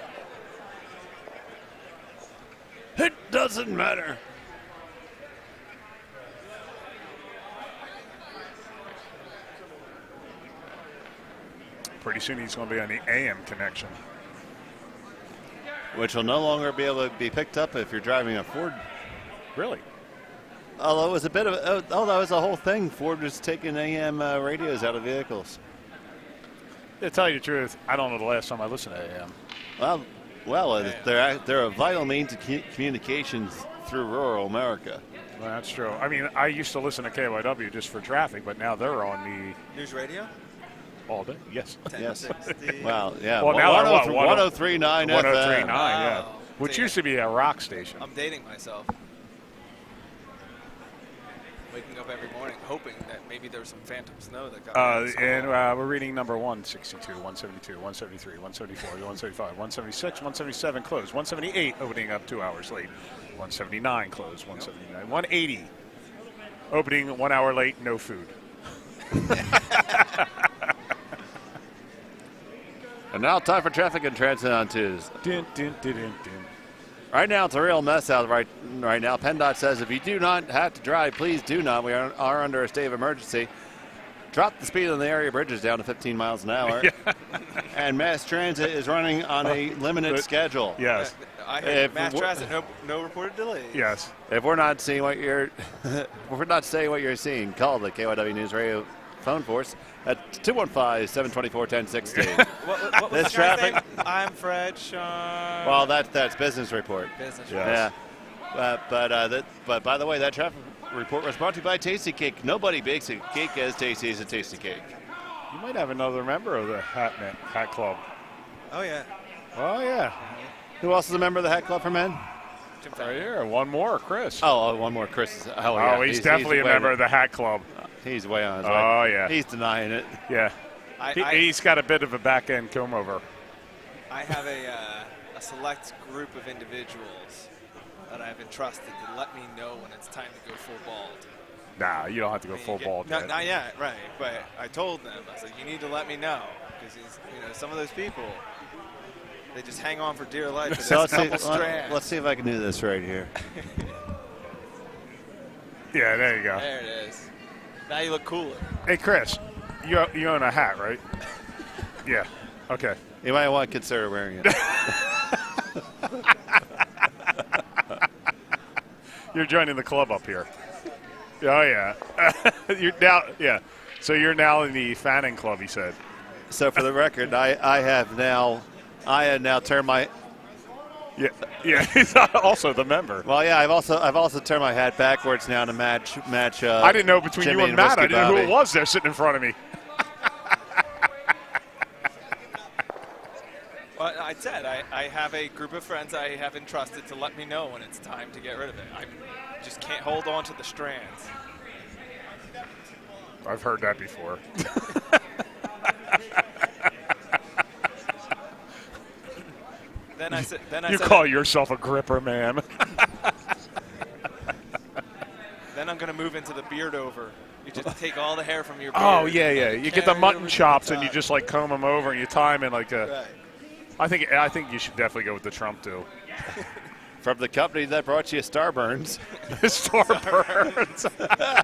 It doesn't matter. Pretty soon he's going to be on the AM connection. Which will no longer be able to be picked up if you're driving a Ford. Really? Although it was a bit of that was a whole thing. Ford was taking AM radios out of vehicles. To tell you the truth, I don't know the last time I listened to AM. They're a vital means of communications through rural America. Well, that's true. I mean, I used to listen to KYW just for traffic, but now they're on the News radio? all day. Yes. Yes. 1060. Well, yeah. Well, now they're what? 1039 FM. 1039, yeah. Wow. Which See, used to be a rock station. I'm dating myself. Waking up every morning hoping that maybe there's some phantom snow that got And we're reading number 162, 172, 173, 174, 175, 176, 177 closed, 178 opening up 2 hours late, 179 closed, 179, 180 opening 1 hour late, no food. And now time for traffic and transit on Tuesday. Dun, dun, dun, dun, dun. Right now, it's a real mess out right now. PennDOT says if you do not have to drive, please do not. We are under a state of emergency. Drop the speed on the area bridges down to 15 miles an hour. And mass transit is running on a limited schedule. Yes. I If heard mass we're- transit, no reported delays. Yes. If we're not seeing what you're, if we're not saying what you're seeing, call the KYW News Radio phone force at 215-724-1060. What was This the guy's traffic- name? I'm Fred Sean. Well, that's business report. Business. Yeah. Yeah. But by the way, that traffic report was brought to you by Tasty Cake. Nobody bakes a cake as tasty as a Tasty Cake. You might have another member of the Hat Club. Oh yeah. Oh, yeah. Who else is a member of the Hat Club for Men? Jim Right Fallon. here. One more, Chris. Oh, one more, Chris. Oh, he's definitely a member of the Hat Club. He's way on his way. Oh, yeah. He's denying it. Yeah. He's got a bit of a back-end comb-over. I have a select group of individuals that I've entrusted to let me know when it's time to go full bald. Nah, you don't have to go full bald no, yet. Not yet, right. But I told them, I was like, you need to let me know. Because some of those people, they just hang on for dear life for this couple strands. Let's see if I can do this right here. Yeah, there you go. There it is. Now you look cooler. Hey, Chris, you own a hat, right? Yeah. Okay. You might want to consider wearing it. You're joining the club up here. Oh, yeah. You're now, yeah. So you're now in the fanning club, he said. So for the record, I have now turned my. Yeah. He's also the member. Well, yeah, I've also turned my hat backwards now to match. I didn't know between Jimmy you and Matt. I Whiskey didn't know who Bobby. it was there sitting in front of me. Well, I said I have a group of friends I have entrusted to let me know when it's time to get rid of it. I just can't hold on to the strands. I've heard that before. Then I said, You call yourself a gripper, man. Then I'm going to move into the beard over. You just take all the hair from your beard. Oh, yeah. You get the carry it mutton over to chops the and you top. just like comb them over and you tie them in like a. Right. I think you should definitely go with the Trump too. From the company that brought you Starburns. Starburns.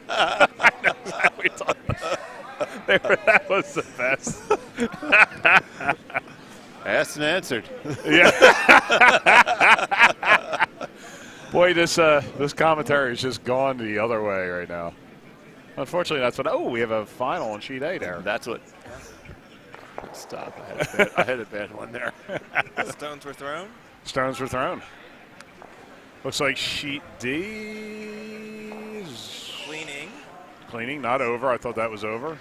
I know exactly what you're talking about. That was the best. Asked and answered. Yeah. Boy, this commentary is just gone the other way right now. Unfortunately, that's what. Oh, we have a final on sheet A there. That's what. Stop! I had a bad one there. Stones were thrown. Stones were thrown. Looks like sheet D is cleaning, not over. I thought that was over.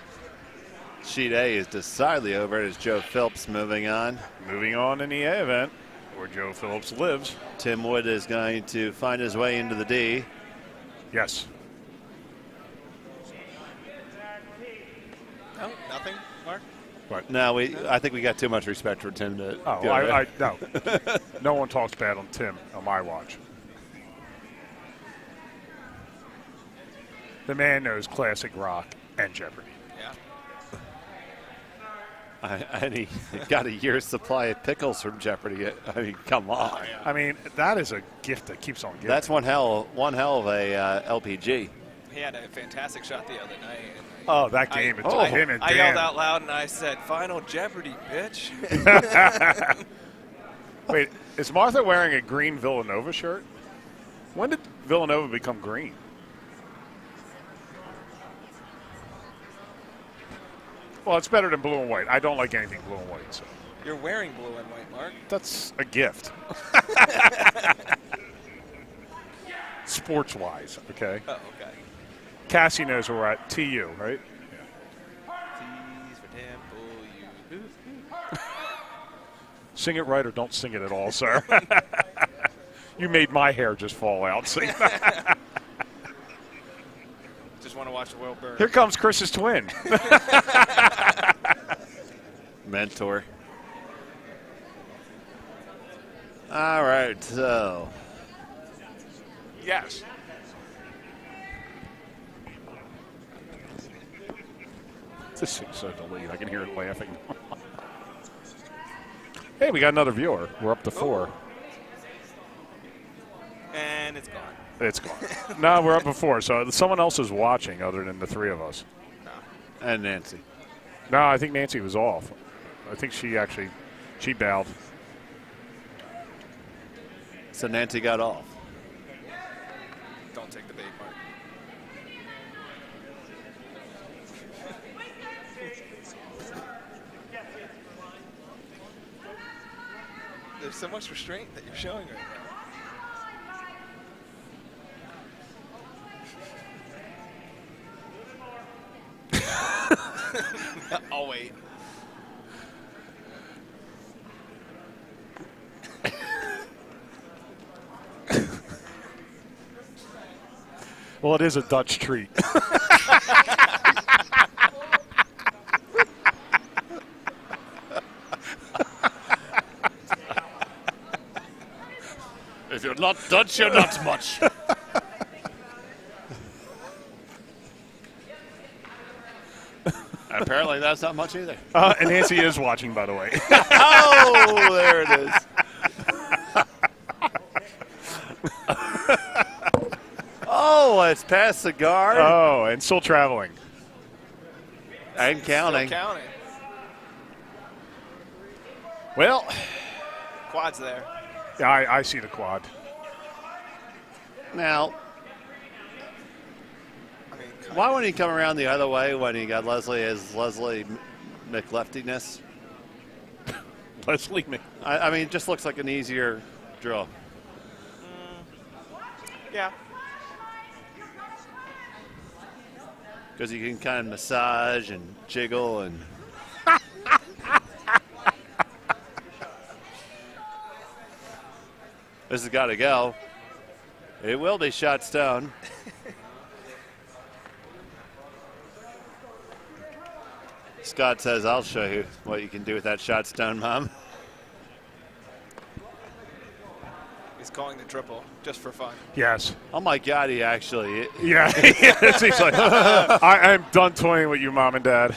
Sheet A is decidedly over as Joe Phillips moving on. Moving on in the A event, where Joe Phillips lives. Tim Wood is going to find his way into the D. Yes. No, nothing, Mark? But No, I think we got too much respect for Tim to. oh, go there. no. No one talks bad on Tim on my watch. The man knows classic rock and Jeopardy. Yeah. And he got a year's supply of pickles from Jeopardy. I mean, come on. I mean, that is a gift that keeps on giving. That's one hell of a LPG. He had a fantastic shot the other night. And Oh, that game. Him and I Dan. yelled out loud and I said, "Final Jeopardy, bitch." Wait, is Martha wearing a green Villanova shirt? When did Villanova become green? Well, it's better than blue and white. I don't like anything blue and white. So You're wearing blue and white, Mark. that's a gift. Sports-wise, okay? Oh, okay. Cassie knows where we're at. TU, right? T's for Temple, you. Sing it right or don't sing it at all, sir. You made my hair just fall out. So Just want to watch the world burn. here comes Chris's twin. Mentor. All right, so. Yes. This thing's so delayed. I can hear it laughing. Hey, we got another viewer. We're up to 4. And it's gone. It's gone. No, we're up to 4. So someone else is watching other than the 3 of us. And Nancy. No, I think Nancy was off. I think she bowed. So Nancy got off. Don't take the bait, Mark. There's so much restraint that you're showing right now. I'll wait. Well, it is a Dutch treat. You're not Dutch, you're not much. Apparently that's not much either. And Nancy is watching, by the way. Oh, there it is. Oh, it's past the guard. Oh, and still traveling. And counting. Still counting. Well, Quad's there. yeah, I see the quad. Now, I mean, why wouldn't he come around the other way when he got Leslie as Leslie McLeftiness? Leslie Mc. I mean, it just looks like an easier drill. yeah. Because you can kind of massage and jiggle and. This has got to go. It will be shot stone. Scott says, I'll show you what you can do with that shot stone, Mom. He's calling the triple just for fun. Yes. Oh, my God, he actually. Yeah. He's like, I'm done toying with you, Mom and Dad.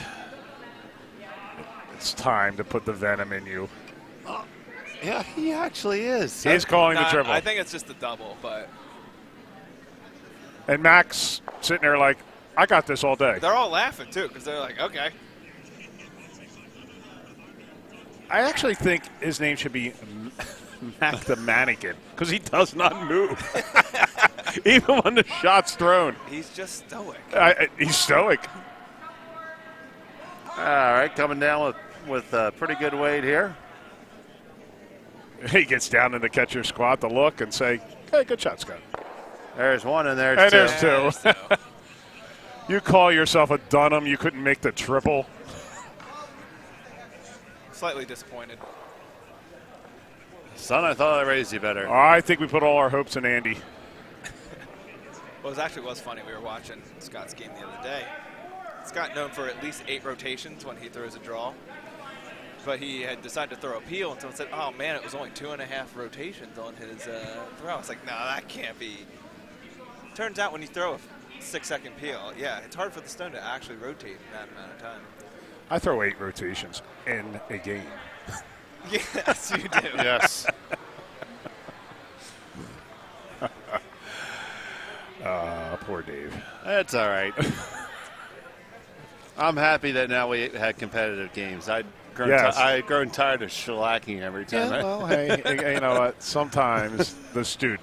It's time to put the venom in you. Yeah, he actually is. He's calling the triple. I think it's just the double, but And Max sitting there like, I got this all day. they're all laughing too because they're like, okay. I actually think his name should be Mac the Mannequin because he does not move. Even when the shot's thrown. He's just stoic. He's stoic. All right, coming down with a pretty good weight here. He gets down in the catcher squat to look and say, hey, good shot, Scott. There's one and there's And two. there's two. You call yourself a Dunham, you couldn't make the triple. Slightly disappointed. Son, I thought I raised you better. I think we put all our hopes in Andy. Well, it was funny. We were watching Scott's game the other day. Scott known for at least 8 rotations when he throws a draw. But he had decided to throw a peel, and someone said, oh, man, it was only 2.5 rotations on his throw. I was like, no, that can't be. Turns out when you throw a 6-second peel, yeah, it's hard for the stone to actually rotate in that amount of time. I throw 8 rotations in a game. Yes, you do. Yes. Poor Dave. That's all right. I'm happy that now we had competitive games. I'd grown tired of shellacking every time. Yeah, well, hey, you know what? Sometimes the student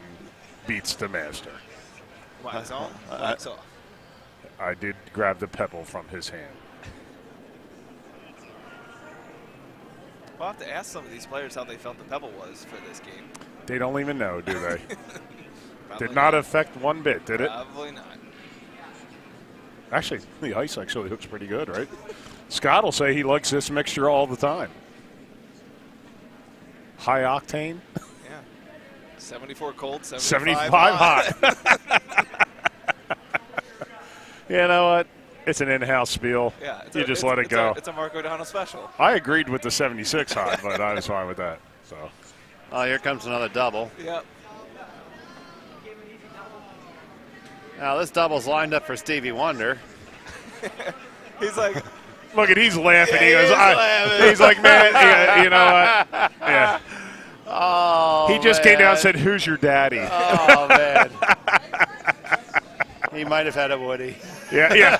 beats the master. Wax on, wax off. I did grab the pebble from his hand. We'll have to ask some of these players how they felt the pebble was for this game. They don't even know, do they? Probably Did not affect one bit, did it? Probably not. Actually, the ice actually looks pretty good, right? Scott will say he likes this mixture all the time. High octane. Yeah. 74 cold, 75 hot. hot. You know what? It's an in-house spiel. Yeah, you just let it go. It's a Marco O'Donnell special. I agreed with the 76 hot, but I was fine with that. So. Oh, here comes another double. Yep. Now this double's lined up for Stevie Wonder. He's like, look at he's laughing. Yeah, he goes, laughing. He's like, man, you know what? Yeah. Oh, he just came down and said, "Who's your daddy?" Oh man. He might have had a Woody. Yeah.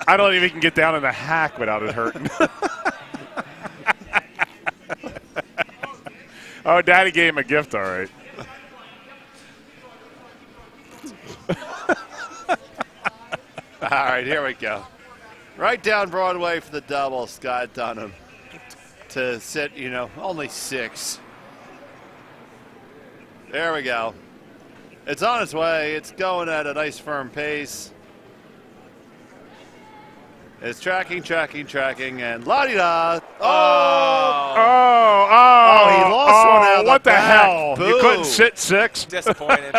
I don't even can get down in the hack without it hurting. Oh, Daddy gave him a gift, all right. All right, here we go. Right down Broadway for the double, Scott Dunham. To sit, only 6. There we go. It's on its way. It's going at a nice firm pace. It's tracking, and la-di-da. Oh, he lost one out of what the the back. hell? Boo. You couldn't sit 6? disappointed.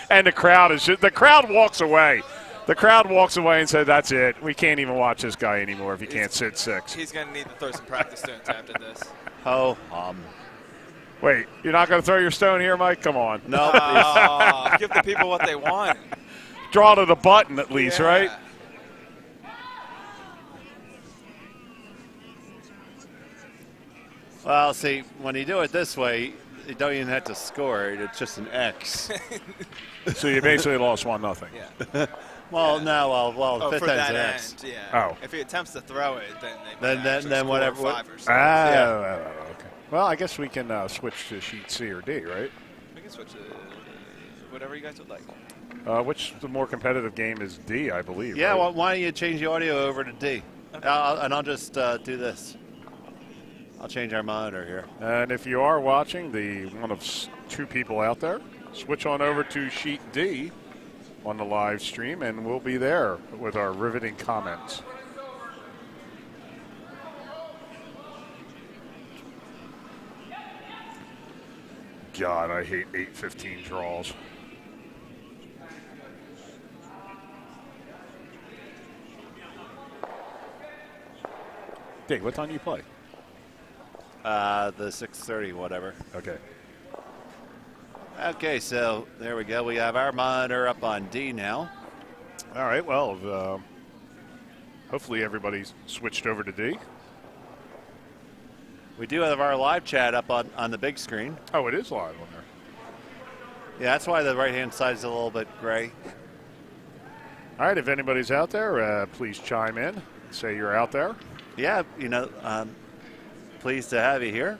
And the crowd walks away. The crowd walks away and said, that's it. We can't even watch this guy anymore if he can't sit 6. He's going to need to throw some practice to attempt at this. Ho hum. Wait, you're not going to throw your stone here, Mike? Come on. No. Give the people what they want. Draw to the button at least, Yeah. right? Well, see, when you do it this way, you don't even have to score it. It's just an X. So you basically lost 1-0. Yeah. Well, no, well, fifth for end's that an end, X. yeah. Oh. If he attempts to throw it, then they might actually then score whatever- 5 or 6. Okay. Well, I guess we can switch to sheet C or D, right? We can switch to whatever you guys would like. Which the more competitive game is D, I believe. Yeah, right? well, why don't you change the audio over to D? Okay. And I'll just do this. I'll change our monitor here. And if you are watching, the one of 2 people out there, switch on over to sheet D on the live stream, and we'll be there with our riveting comments. God, I hate 8-15 draws. Dave, what time do you play? The 6:30, whatever. Okay. Okay, so there we go. We have our monitor up on D now. All right, well, hopefully everybody's switched over to D. We do have our live chat up on the big screen. Oh, it is live on there. Yeah, that's why the right-hand side is a little bit gray. All right, if anybody's out there, please chime in. Say you're out there. Yeah, pleased to have you here.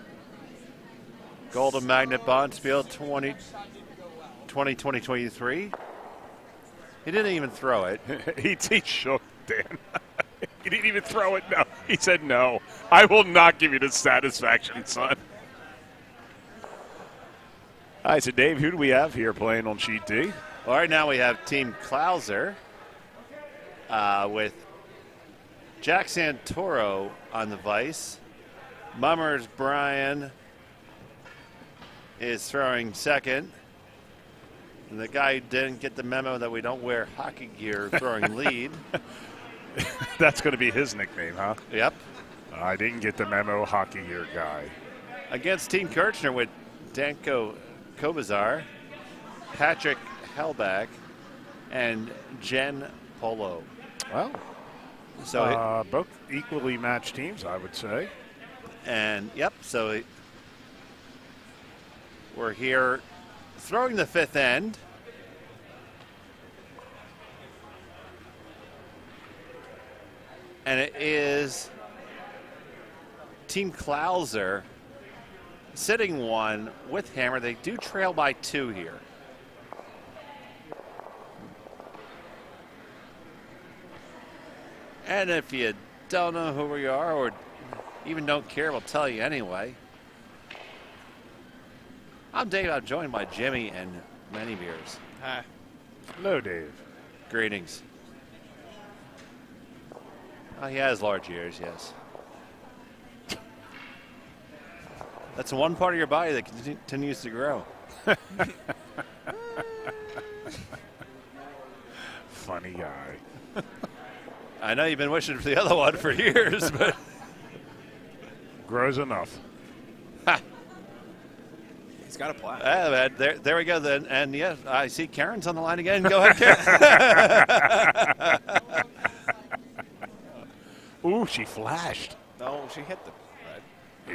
Golden Magnet Bonspiel 2023. He didn't even throw it. he shook, Dan. He didn't even throw it. No, he said no. I will not give you the satisfaction, son. All right, so Dave, who do we have here playing on sheet D? Well, right now we have Team Klauser with Jack Santoro on the vice. Mummers Brian is throwing second. And the guy who didn't get the memo that we don't wear hockey gear throwing lead. That's going to be his nickname, huh? Yep. I didn't get the memo, hockey gear guy. Against Team Kirchner with Danko Kobazar, Patrick Hellback, and Jen Polo. Well, So both equally matched teams, I would say. And yep, so we're here throwing the fifth end. And it is Team Klauser sitting one with hammer. They do trail by 2 here. And if you don't know who we are or even don't care, we'll tell you anyway. I'm Dave. I'm joined by Jimmy and Many Beers. Hi. Hello, Dave. Greetings. Oh, he has large ears, yes. That's the one part of your body that continues to grow. Funny guy. I know you've been wishing for the other one for years, but Grows enough. He's got a plan. there we go then. And yeah, I see Karen's on the line again. Go ahead, Karen. Ooh, she flashed. No, she hit the red.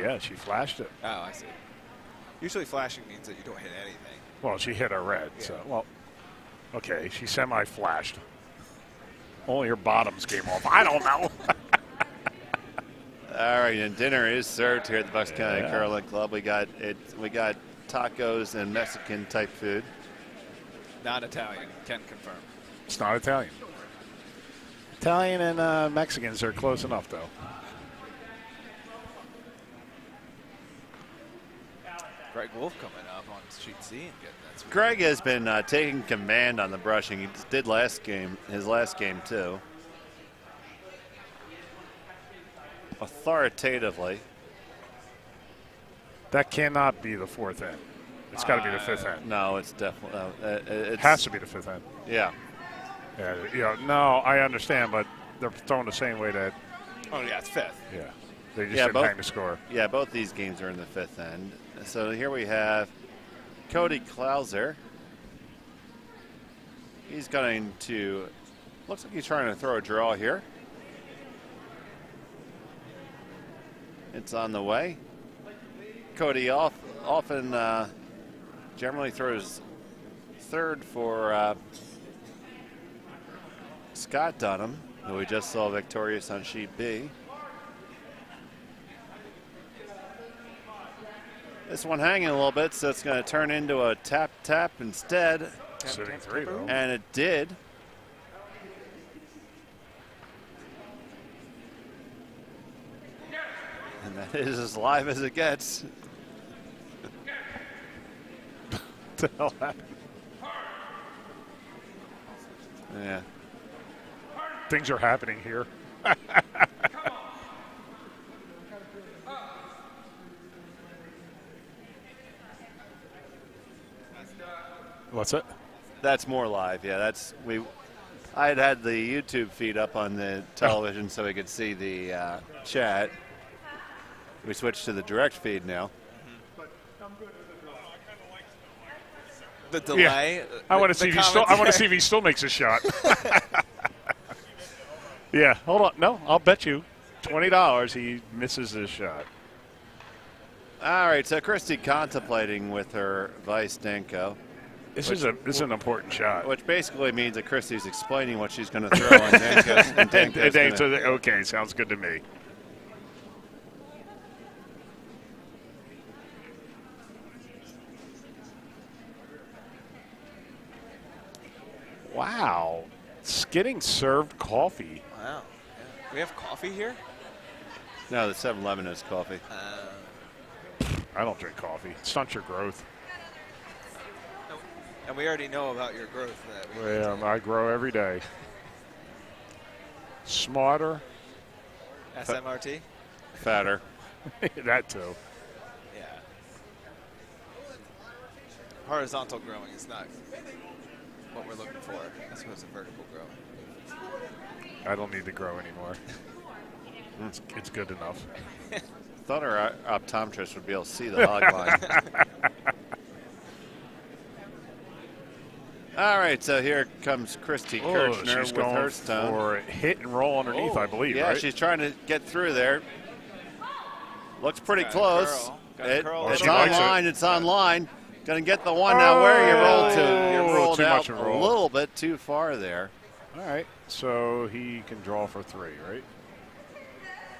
Yeah, she flashed it. Oh, I see. Usually flashing means that you don't hit anything. Well, she hit a red, Yeah. so, well, okay, she semi-flashed. Only her bottoms came off. I don't know. All right, and dinner is served here at the Bucks County Yeah. Curling Club. We got tacos and Mexican type food. Not Italian. Can confirm. It's not Italian. Italian and Mexicans are close enough, though. Greg Wolf coming up on sheet C and getting that. Sweet. Greg has been taking command on the brushing. He did his last game too. Authoritatively. That cannot be the fourth end. It's got to be the fifth end. No, it's definitely It has to be the fifth end. Yeah. Yeah, no, I understand, but they're throwing the same way that, Oh yeah, it's fifth. yeah. They just didn't hang the score. Yeah, both these games are in the fifth end. So here we have Cody Klauser. He's going to, looks like he's trying to throw a draw here. It's on the way. Cody often generally throws third for Scott Dunham, who we just saw victorious on sheet B. This one hanging a little bit, so it's going to turn into a tap instead. Sitting three, though. And it did. And that is as live as it gets. What the hell happened? Yeah. Things are happening here. What's it? That's more live. Yeah, that's I had the YouTube feed up on the television so we could see the chat. We switched to the direct feed now. The delay. Yeah. I want to see if he still makes a shot. Yeah, hold on. No, I'll bet you $20 he misses this shot. All right, so Christy contemplating with her Vice Danko. This is an important shot. Which basically means that Christy's explaining what she's going to throw on Danko's. Okay, sounds good to me. Wow. It's getting served coffee. Wow. Yeah. We have coffee here? No, the 7-Eleven has coffee. I don't drink coffee. It stunts your growth. And we already know about your growth. I grow every day. Smarter. SMRT? Fatter. That too. Yeah. Horizontal growing is not what we're looking for. That's what's a vertical growing. I don't need to grow anymore. It's good enough. Thought our optometrist would be able to see the hog line. All right, so here comes Christy Kirchner she's with going her stone. for hit and roll underneath, I believe, yeah, right? she's trying to get through there. Looks pretty close. It's online. It's online. Going to get the one now. Where you rolled to? You rolled out a little bit too far there. All right, so he can draw for three, right?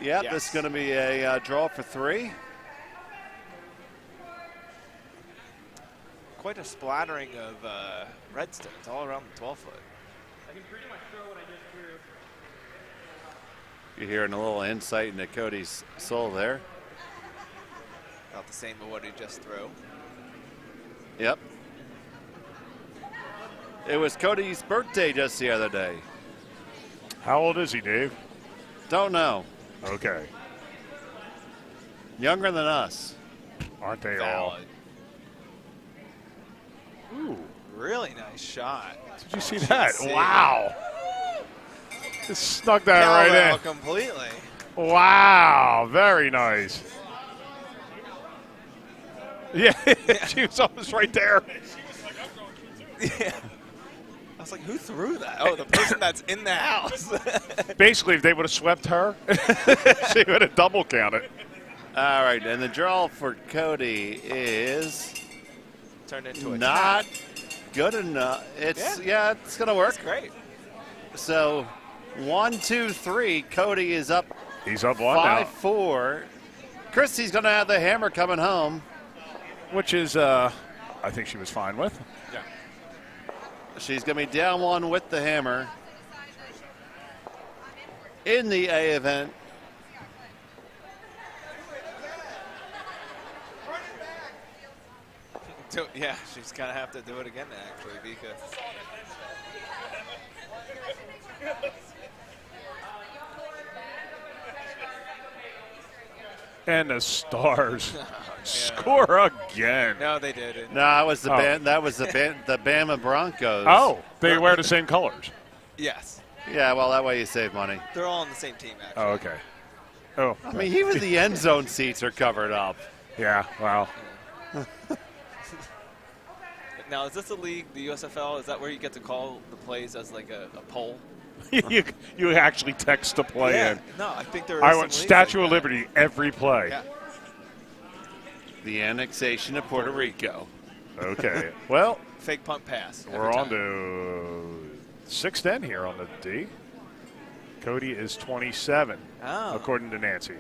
Yeah, yes. This is going to be a draw for three. Quite a splattering of redstones all around the 12-foot. You're hearing a little insight into Cody's soul there. About the same of what he just threw. Yep. It was Cody's birthday just the other day. How old is he, Dave? Don't know. Okay. Younger than us. Aren't they Valid. all? Ooh. Really nice shot. Did you see that? Wow. Just snuck that right in. Completely. Wow. Very nice. Yeah, she was almost right there. Yeah. I was like, who threw that? Oh, the person that's in the house. Basically, if they would have swept her, she would have double counted. All right, and the draw for Cody is turned into a not tap. Good enough. It's it's going to work. That's great. So 1, 2, 3. Cody is up. He's up one now. 5-4. Christy's going to have the hammer coming home, which is I think she was fine with. Yeah. She's going to be down one with the hammer in the A event. Yeah, she's going to have to do it again, actually, because. And the Stars score again. No, they didn't. No, that was the the Bama Broncos. Oh, they wear the same colors. Yes. Yeah, well, that way you save money. They're all on the same team, actually. Oh, okay. Oh, I mean, even the end zone seats are covered up. yeah. Wow. Now, is this a league, the USFL? Is that where you get to call the plays as like a poll? you actually text the play in. No, I think there is. I some want leagues Statue like of that. Liberty every play. Yeah. The annexation of Puerto Rico. Okay. Well, Fake punt pass. we're on to 6'10" here on the D. Cody is 27, according to Nancy.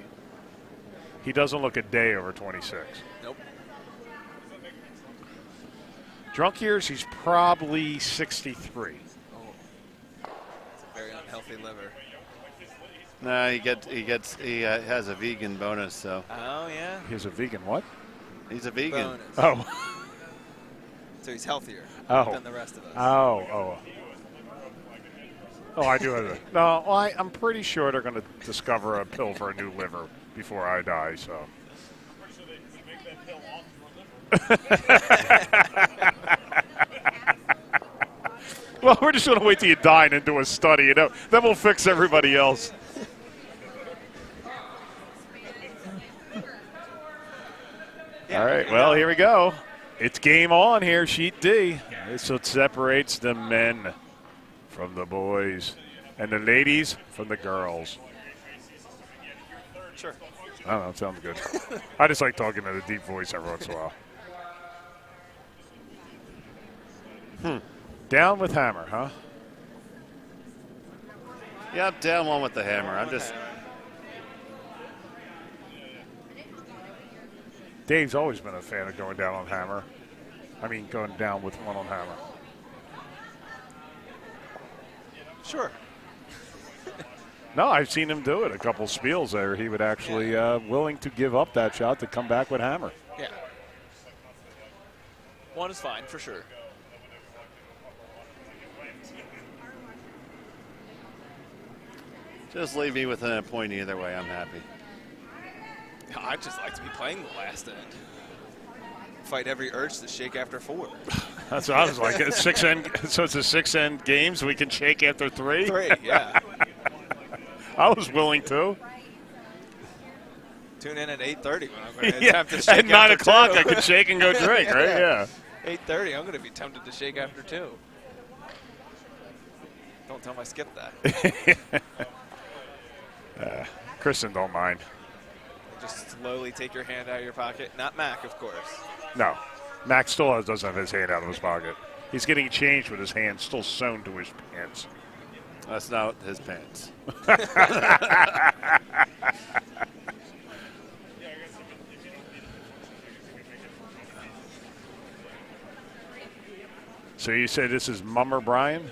He doesn't look a day over 26. Nope. Drunk years, he's probably 63. Oh, it's a very unhealthy liver. No, he has a vegan bonus, so. Oh yeah. He's a vegan what? He's a vegan. Bonus. Oh. So he's healthier than the rest of us. Oh, I do have it. No, well, I'm pretty sure they're going to discover a pill for a new liver before I die, so. Well, we're just going to wait till you die and then do a study, you know. Then we'll fix everybody else. All right, well, here we go. It's game on here, Sheet D. This what separates the men from the boys and the ladies from the girls. Sure. I don't know, it sounds good. I just like talking in a deep voice every once in a while. Down with hammer, huh? Yep, down one with the hammer. I'm just. Dave's always been a fan of going down on hammer. I mean, going down with one on hammer. Sure. No, I've seen him do it. A couple spiels there. He would actually willing to give up that shot to come back with hammer. Yeah. One is fine for sure. Just leave me within a point either way. I'm happy. I'd just like to be playing the last end. Fight every urge to shake after 4. That's what I was like. It's 6 end, so it's a 6-end game, so we can shake after 3? 3, yeah. I was willing to. Tune in at 8:30 when I'm going to attempt to shake at 9 after o'clock, 2. I could shake and go drink, right? Yeah. 8:30, I'm going to be tempted to shake after 2. Don't tell him I skipped that. Kristen don't mind. Just slowly take your hand out of your pocket. Not Mac, of course. No. Max still doesn't have his hand out of his pocket. He's getting changed with his hand still sewn to his pants. That's not his pants. So you say this is Mummer Brian?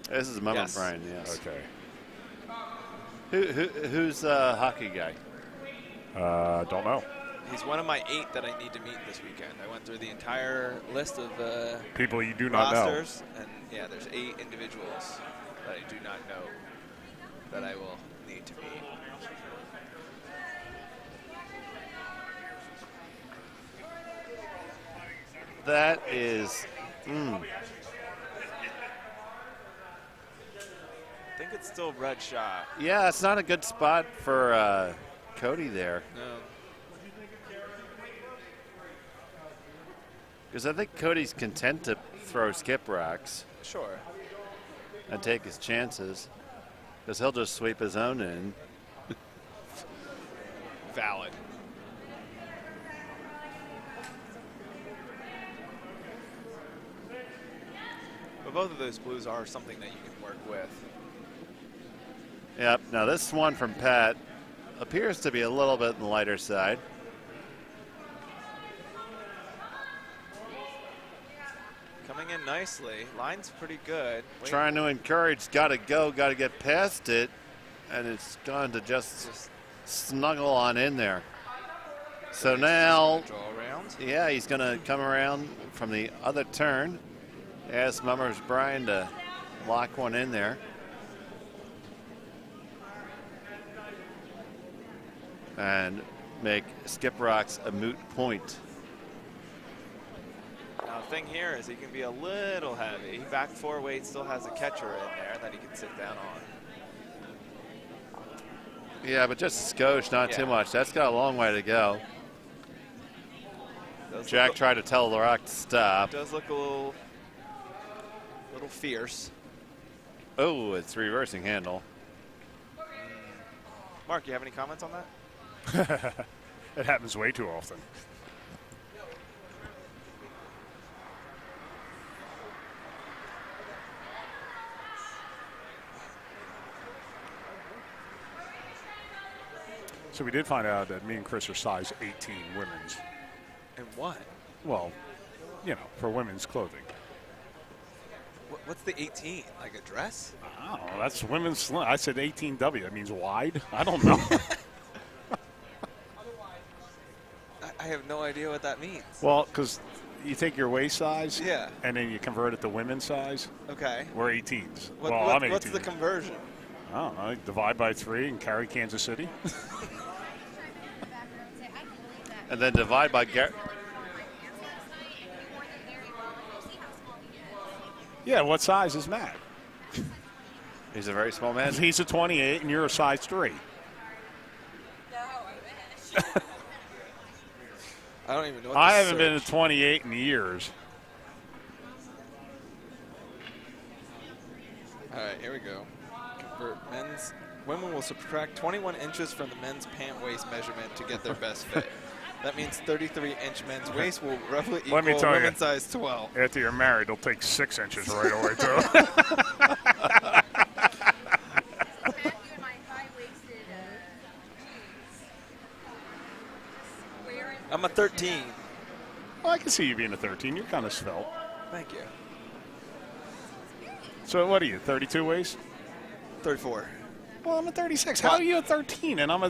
This is Mummer Yes. Brian, yes. Okay. Who's the hockey guy? Don't know. He's one of my 8 that I need to meet this weekend. I went through the entire list of People you do not rosters, and yeah, there's 8 individuals that I do not know that I will need to meet. That is. I think it's still Red Shaw. Yeah, it's not a good spot for Cody there. No. Because I think Cody's content to throw skip rocks Sure. and take his chances. Because he'll just sweep his own in. Valid. But both of those blues are something that you can work with. Yep. Now this one from Pat appears to be a little bit on the lighter side. Coming in nicely. Line's pretty good. Trying to encourage, got to go, got to get past it. And it's gone to just snuggle on in there. So now, draw around. yeah, he's going to come around from the other turn. Ask Mummers Brian to lock one in there. And make skip rocks a moot point. Now the thing here is he can be a little heavy. Back 4 weight still has a catcher in there that he can sit down on. Yeah, but just a skosh, not too much. That's got a long way to go. Jack tried to tell the rock to stop. Does look a little fierce. Oh, it's reversing handle. Mark, you have any comments on that? It happens way too often. So we did find out that me and Chris are size 18 women's. And what? Well, you know, for women's clothing. What's the 18? Like a dress? Oh, that's women's slim. I said 18W. That means wide. I don't know. I have no idea what that means. Well, because you take your waist size, Yeah. and then you convert it to women's size. Okay. We're 18s. I'm 18. What's the conversion? I don't know. Divide by 3 and carry Kansas City. And then divide by Yeah, what size is Matt? He's a very small man. He's a 28, and you're a size 3. No, I wish. I don't even know what I haven't been a 28 in years. All right, here we go. Convert men's. Women will subtract 21 inches from the men's pant waist measurement to get their best fit. That means 33-inch men's waist will roughly equal Let me tell women's you, size 12. After you're married, it'll take 6 inches right away, too. I'm a 13. Well, I can see you being a 13. You're kind of svelte. Thank you. So what are you, 32 waist? 34. Well, I'm a 36. How are you a 13 and I'm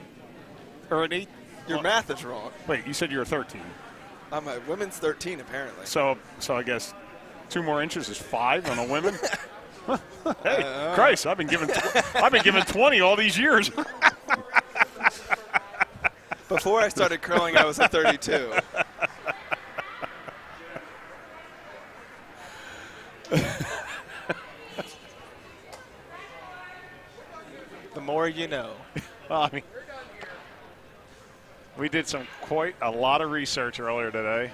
or an 8? Your math is wrong. Wait, you said you're a 13. I'm a women's 13, apparently. So I guess 2 more inches is 5 on a women. Hey, Christ! I've been given 20 all these years. Before I started curling, I was a 32. The more you know. Well, I mean, we did quite a lot of research earlier today.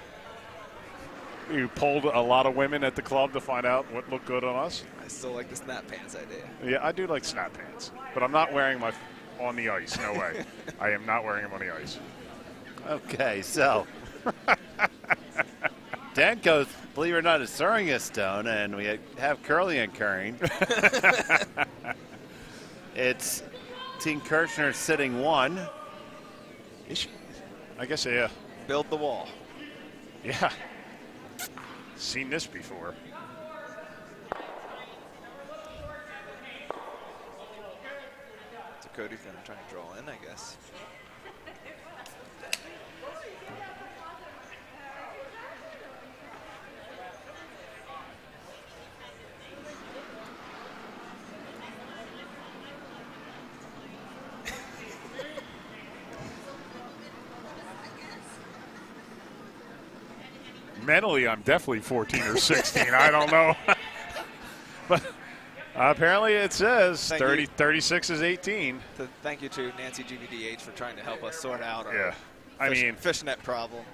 We polled a lot of women at the club to find out what looked good on us. I still like the snap pants idea. Yeah, I do like snap pants, but I'm not wearing my on the ice. No way. I am not wearing them on the ice. Okay, so Dan goes, believe it or not, is throwing a stone, and we have Curly and Curring. It's Team Kirchner sitting 1. Is she? I guess, yeah. Build the wall. Yeah. Seen this before. So Cody's going to try and draw in, I guess. Mentally, I'm definitely 14 or 16. I don't know. But apparently it says 36 is 18. So thank you to Nancy GBDH for trying to help us sort out our Yeah. I mean, fishnet problem.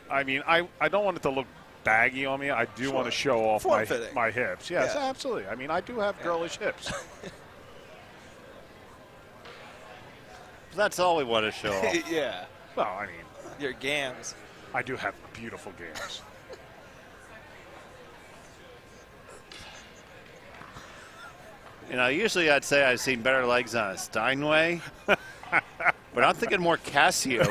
I mean, I don't want it to look baggy on me. I do want to show off my hips. Yes, Yeah. absolutely. I mean, I do have girlish hips. That's all we want to show off. Yeah. Well, I mean, Your gams. I do have beautiful gams. You know, usually I'd say I've seen better legs on a Steinway, but I'm thinking more Casio.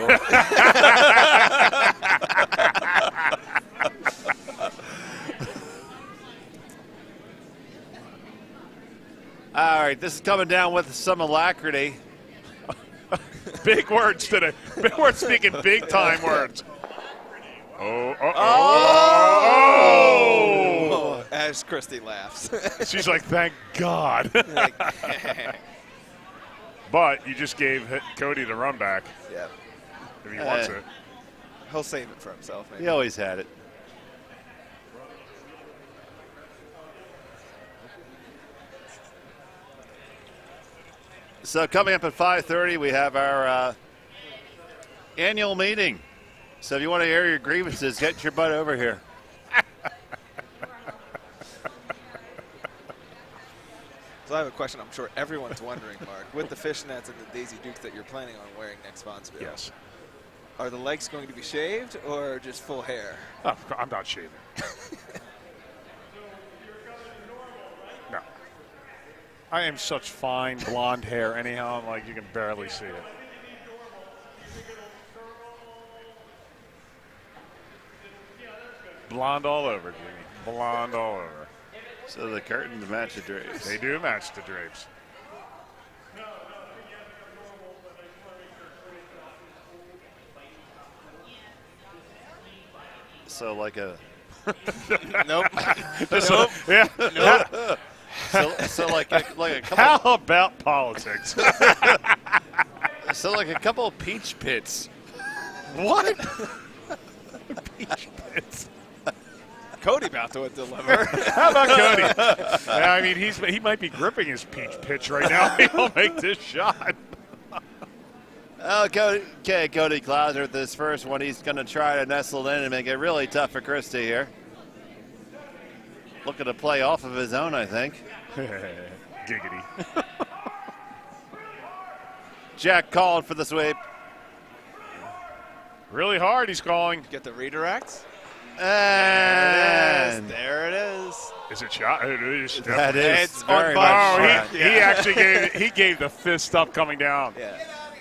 All right, this is coming down with some alacrity. Big words today. We're speaking big time words. Oh. As Christy laughs. She's like, thank God. But you just gave Cody the run back. Yeah. If he wants it. He'll save it for himself, maybe. He always had it. So coming up at 5:30, we have our annual meeting. So if you want to air your grievances, get your butt over here. So I have a question I'm sure everyone's wondering, Mark. With the fishnets and the Daisy Dukes that you're planning on wearing next Bonspiel, Yes. are the legs going to be shaved or just full hair? Oh, I'm not shaving. No. I am such fine blonde hair anyhow. I'm like, you can barely see it. Blonde all over, Jimmy. Blonde all over. So the curtains match the drapes. They do match the drapes. So like a Nope. Nope. Yeah. Nope. so like a couple. How about politics? So like a couple of peach pits. What? Peach pits. Cody about to deliver. How about Cody? Yeah, I mean, he might be gripping his peach pitch right now. He'll make this shot. Oh, Cody Klauser with this first one. He's going to try to nestle in and make it really tough for Christie here. Looking to play off of his own, I think. Giggity. Jack called for the sweep. Really hard, he's calling. Get the redirect. And There it is. Is it shot? It is. that is It's very on much button. shot. He actually gave the fist up coming down. Yeah.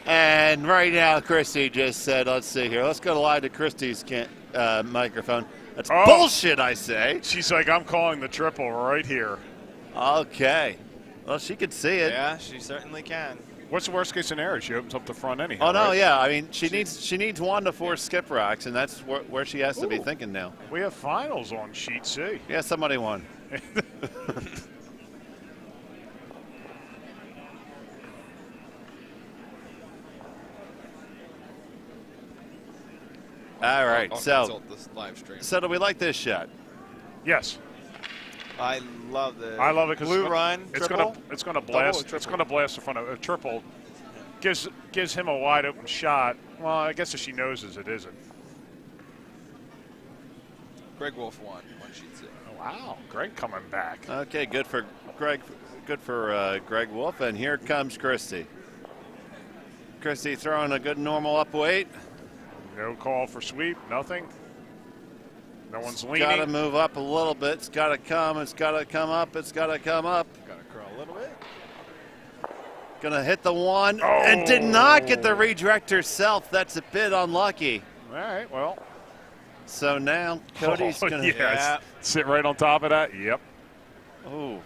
And right now, Christie just said, let's see here. Let's go live to Christie's microphone. That's bullshit, I say. She's like, I'm calling the triple right here. Okay. Well, she could see it. Yeah, she certainly can. What's the worst case scenario? She opens up the front anyhow. Oh, no, right? yeah. I mean, she needs 1 to 4 skip rocks, and that's where she has to be Ooh. thinking now. We have finals on sheet C. Yeah, somebody won. All right, I'll so consult this live stream. do we like this shot? Yes. I love the I love it because blue run. It's triple. gonna Double or blast. triple? It's gonna blast the front of a triple. Gives him a wide open shot. Well, I guess if she knows it isn't. Greg Wolf won sheet C. Oh, wow, Greg coming back. Okay, good for Greg. Good for Greg Wolf, and here comes Christie. Christie throwing a good normal up weight. No call for sweep. Nothing. No one's leaning. Got to move up a little bit. It's got to come. It's got to come up. It's got to come up. Got to curl a little bit. Gonna hit the one and did not get the redirect herself. That's a bit unlucky. All right. Well. So now Cody's gonna. Yes. Sit right on top of that. Yep. Oh.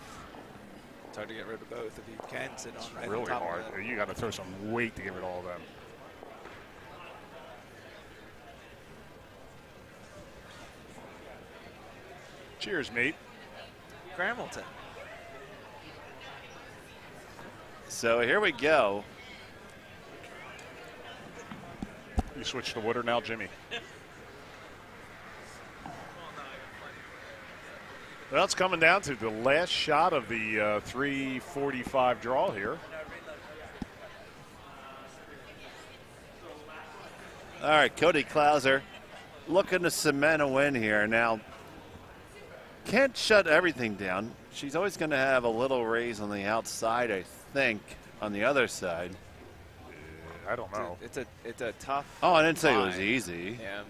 It's hard to get rid of both if you can sit on right Really on top hard. of it. You got to throw some weight to give it all of them. Cheers, mate. Gramilton. So here we go. You switch to Wooder now, Jimmy. Well, it's coming down to the last shot of the 3:45 draw here. All right, Cody Klauser looking to cement a win here. Now, can't shut everything down. She's always going to have a little raise on the outside, I think, on the other side. I don't know. It's a tough. Oh, I didn't say it was line. easy. Yeah.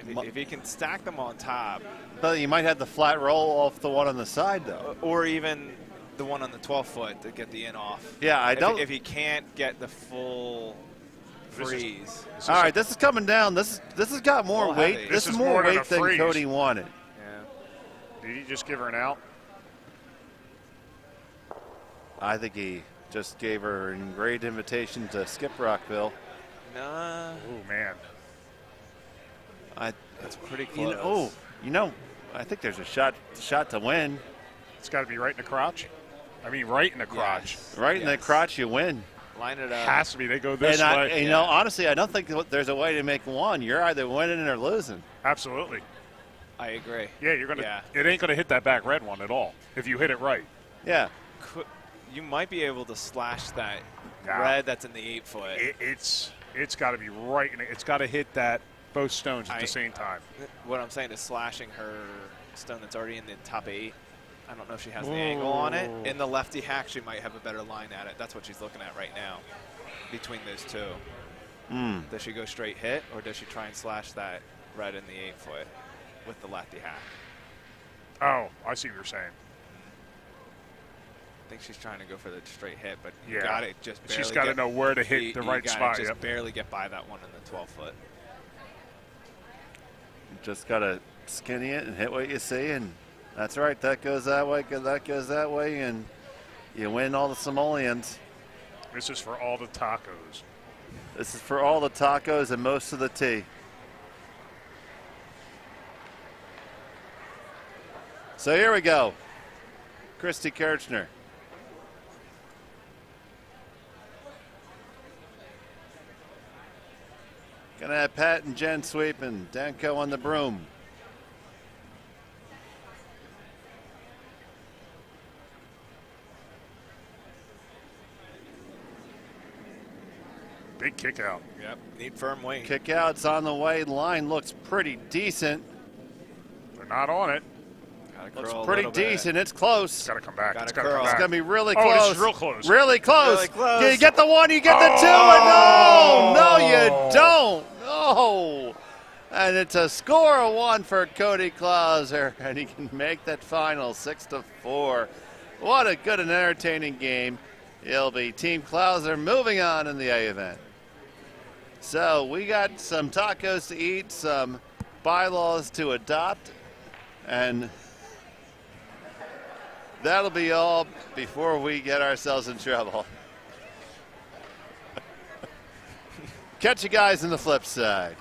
If he can stack them on top, But you might have the flat roll off the one on the side, though. or even the one on the 12 foot to get the in off. Yeah, I don't. If he can't get the full freeze. All right, this is coming down. This has got more Little weight. heavy. This This is is more more than weight a than freeze. Cody wanted. Yeah. Did he just give her an out? I think he just gave her a great invitation to skip Rockville. Nah, Oh, man. that's pretty close. I think there's a shot to win. It's got to be right in the crotch. I mean, right in the crotch. Yes. Right in the Yes. crotch, you win. Line it up. Has to be. They go this And way. honestly, I don't think there's a way to make one. You're either winning or losing. Absolutely. I agree. Yeah, you're gonna. Yeah. It ain't gonna hit that back red one at all. if you hit it right. Yeah. You might be able to slash that Nah. red that's in the 8-foot. It's got to be right, and it's got to hit that both stones at the same time. What I'm saying is slashing her stone that's already in the top 8. I don't know if she has the angle on it. In the lefty hack, she might have a better line at it. That's what she's looking at right now between those two. Does she go straight hit, or does she try and slash that red in the 8-foot with the lefty hack? Oh, I see what you're saying. I think she's trying to go for the straight hit, but Yeah. you got to just barely She's got to know where to hit the right spot. Just Yep. barely get by that one in the 12-foot. Just got to skinny it and hit what you see, and that's right. That goes that way, that goes that way, and you win all the simoleons. This is for all the tacos. This is for all the tacos and most of the tea. So here we go. Christy Kirchner. Gonna have Pat and Jen sweeping. Danko on the broom. Big kick out. Yep, need firm weight. Kick out's on the way. Line looks pretty decent. They're not on it. Looks pretty decent. It's close. It's got to come back. Gotta It's got to curl. come It's back. going to be really Oh, close. this is real close. Really close. Really close. You get the one, you get the two, and no, you don't. No. And it's a score of 1 for Cody Clauser, and he can make that final 6-4. What a good and entertaining game. It'll be Team Clauser moving on in the A event. So we got some tacos to eat, some bylaws to adopt, and that'll be all before we get ourselves in trouble. Catch you guys in the flip side.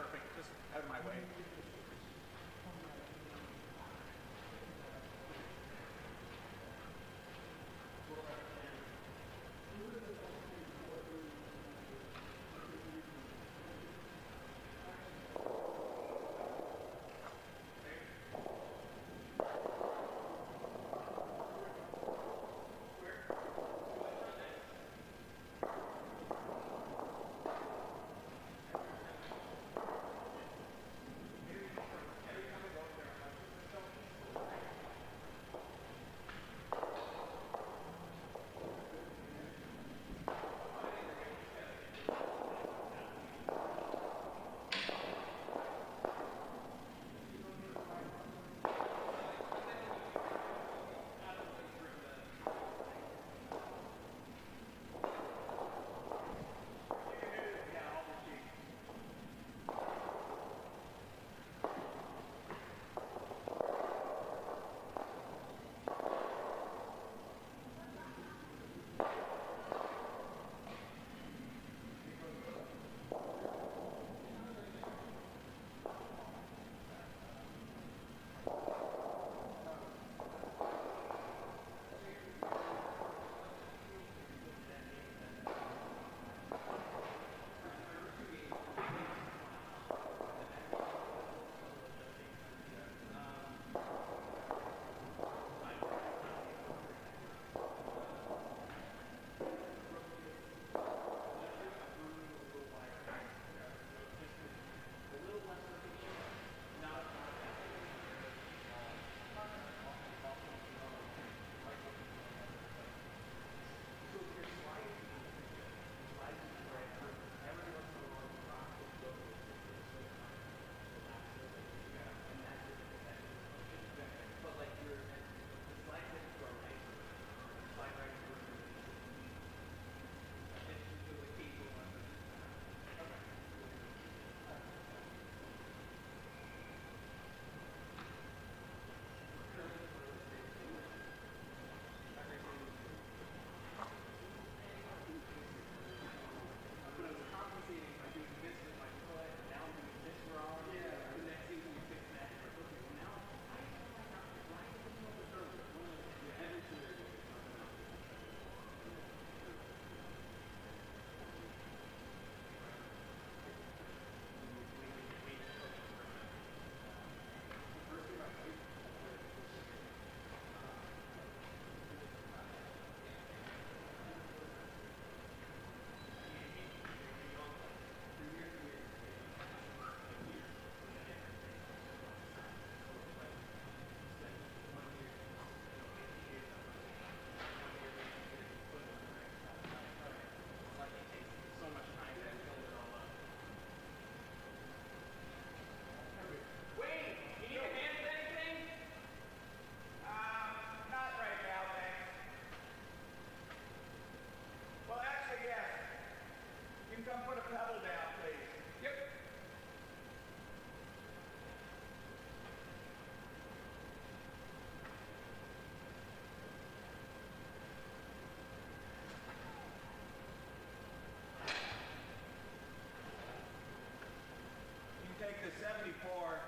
perfect. Just out of my way. Take the 74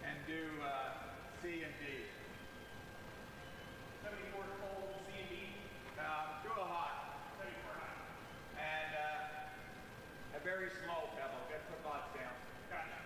and do C and D. 74 cold, C and D? Do a hot. 74 hot. And a very small pebble. Get some lots down. Gotcha.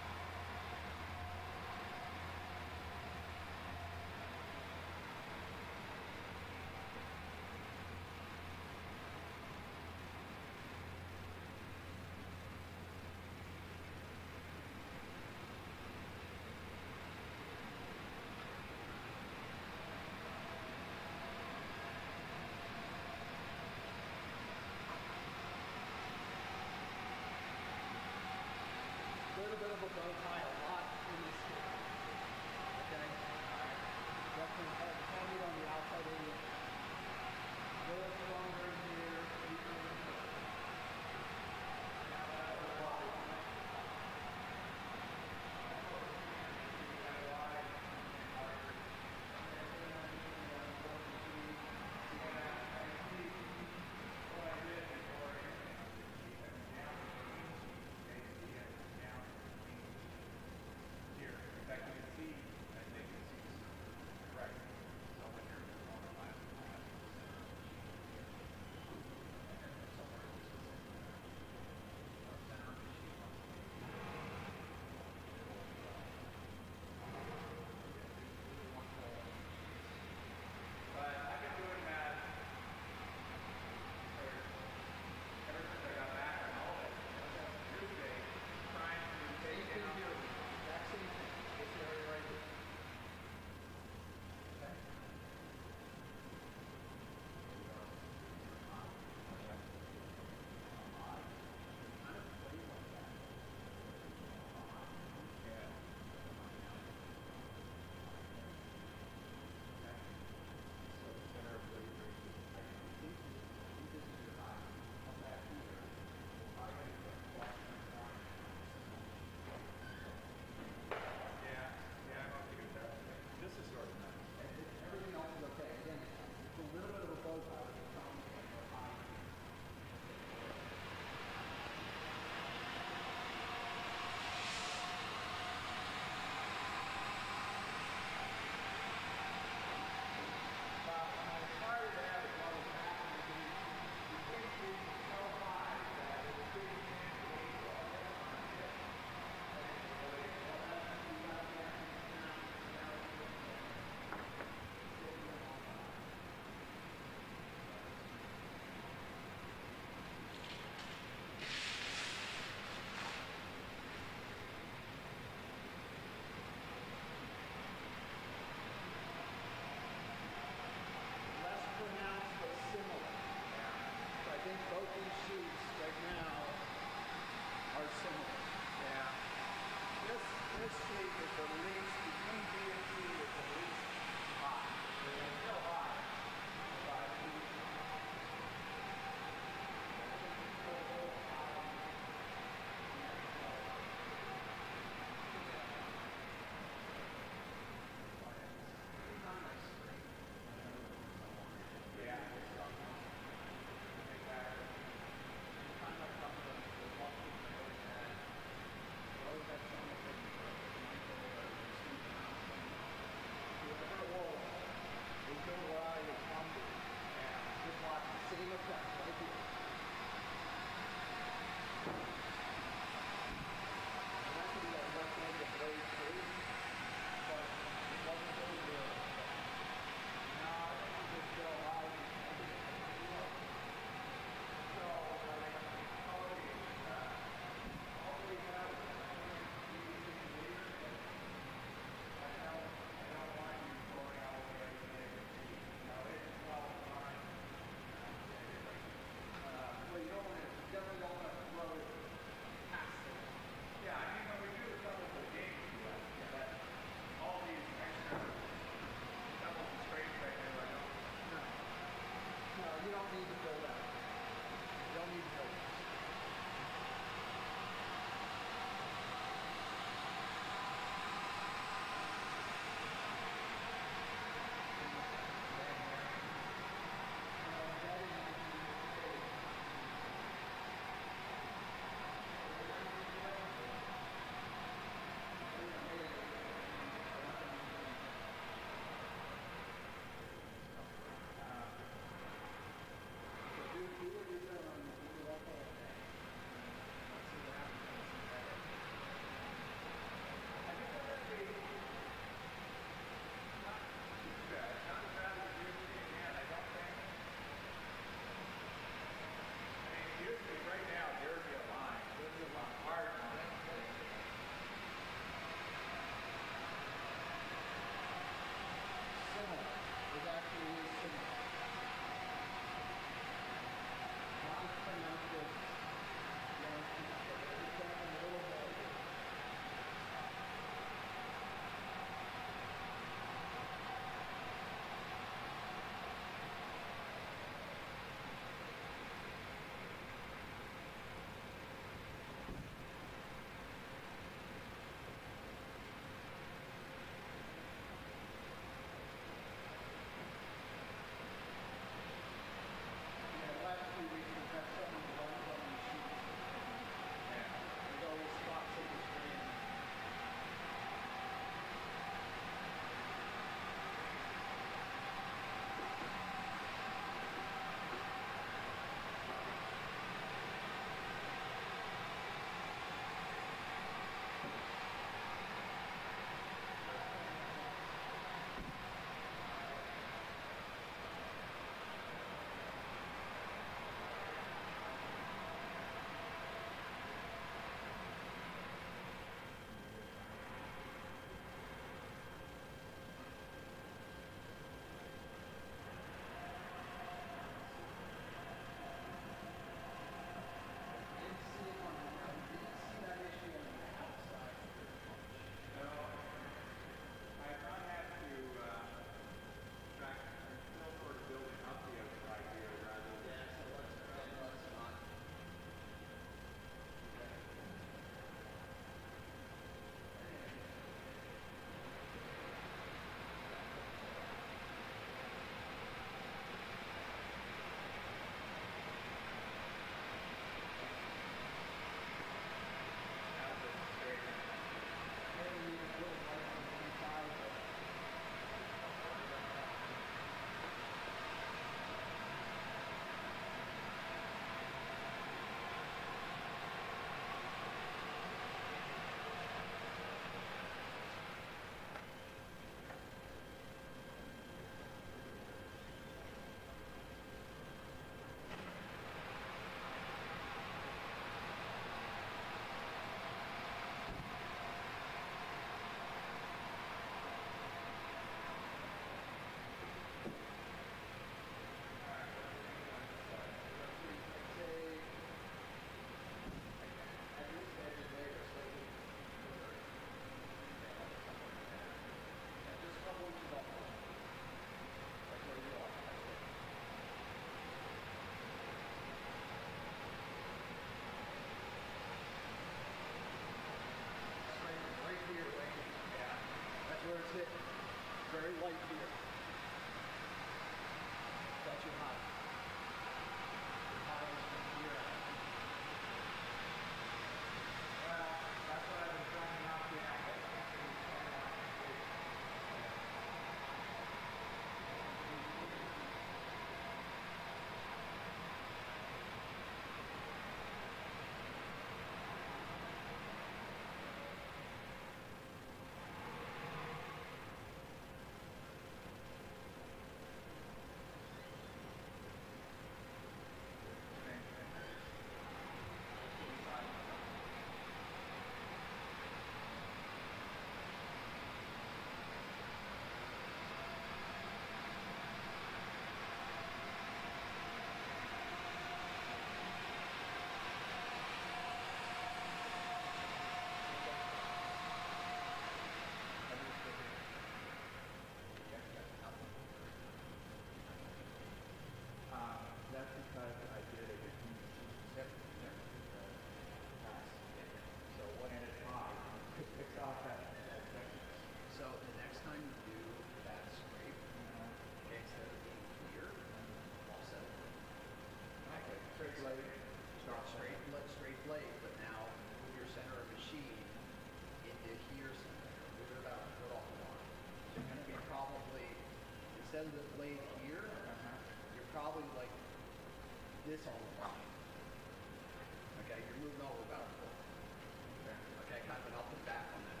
but I'll put back on that.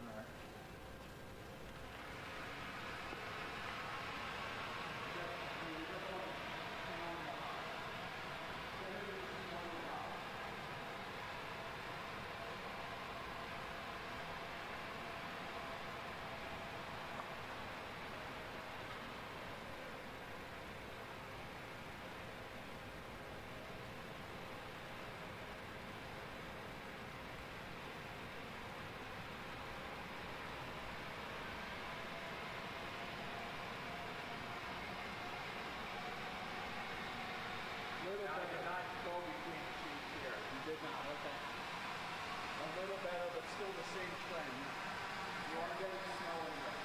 All right. Little better. Did not go between the sheets here. You did not. Okay. A little better, but still the same trend. You are getting snow in there.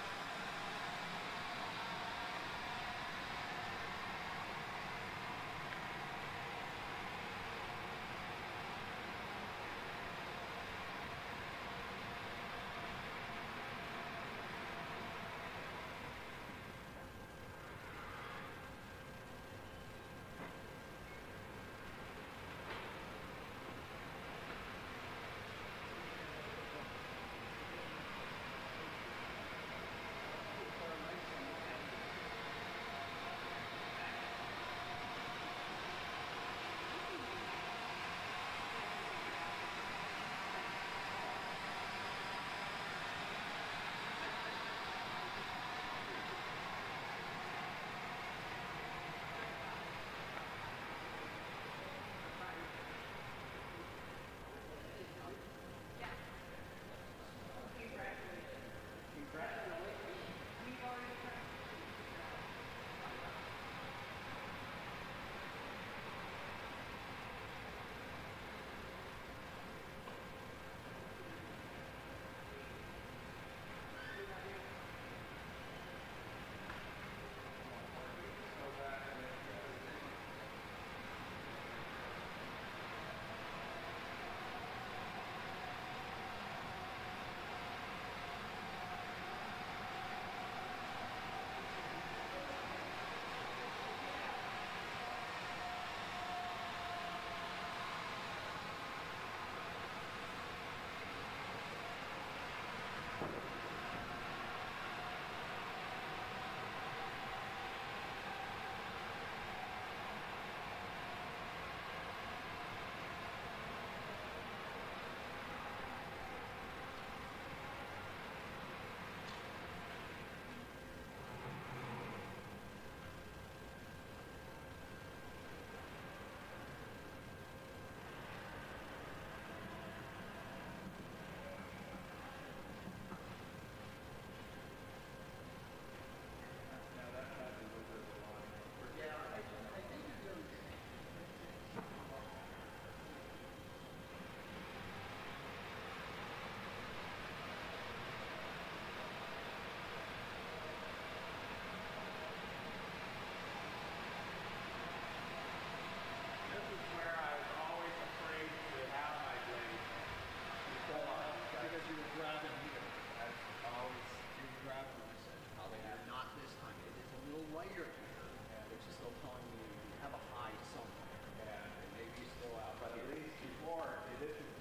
Lighter here, which is still telling me you have a high somewhere. Yeah, it may be still out, but at least before it isn't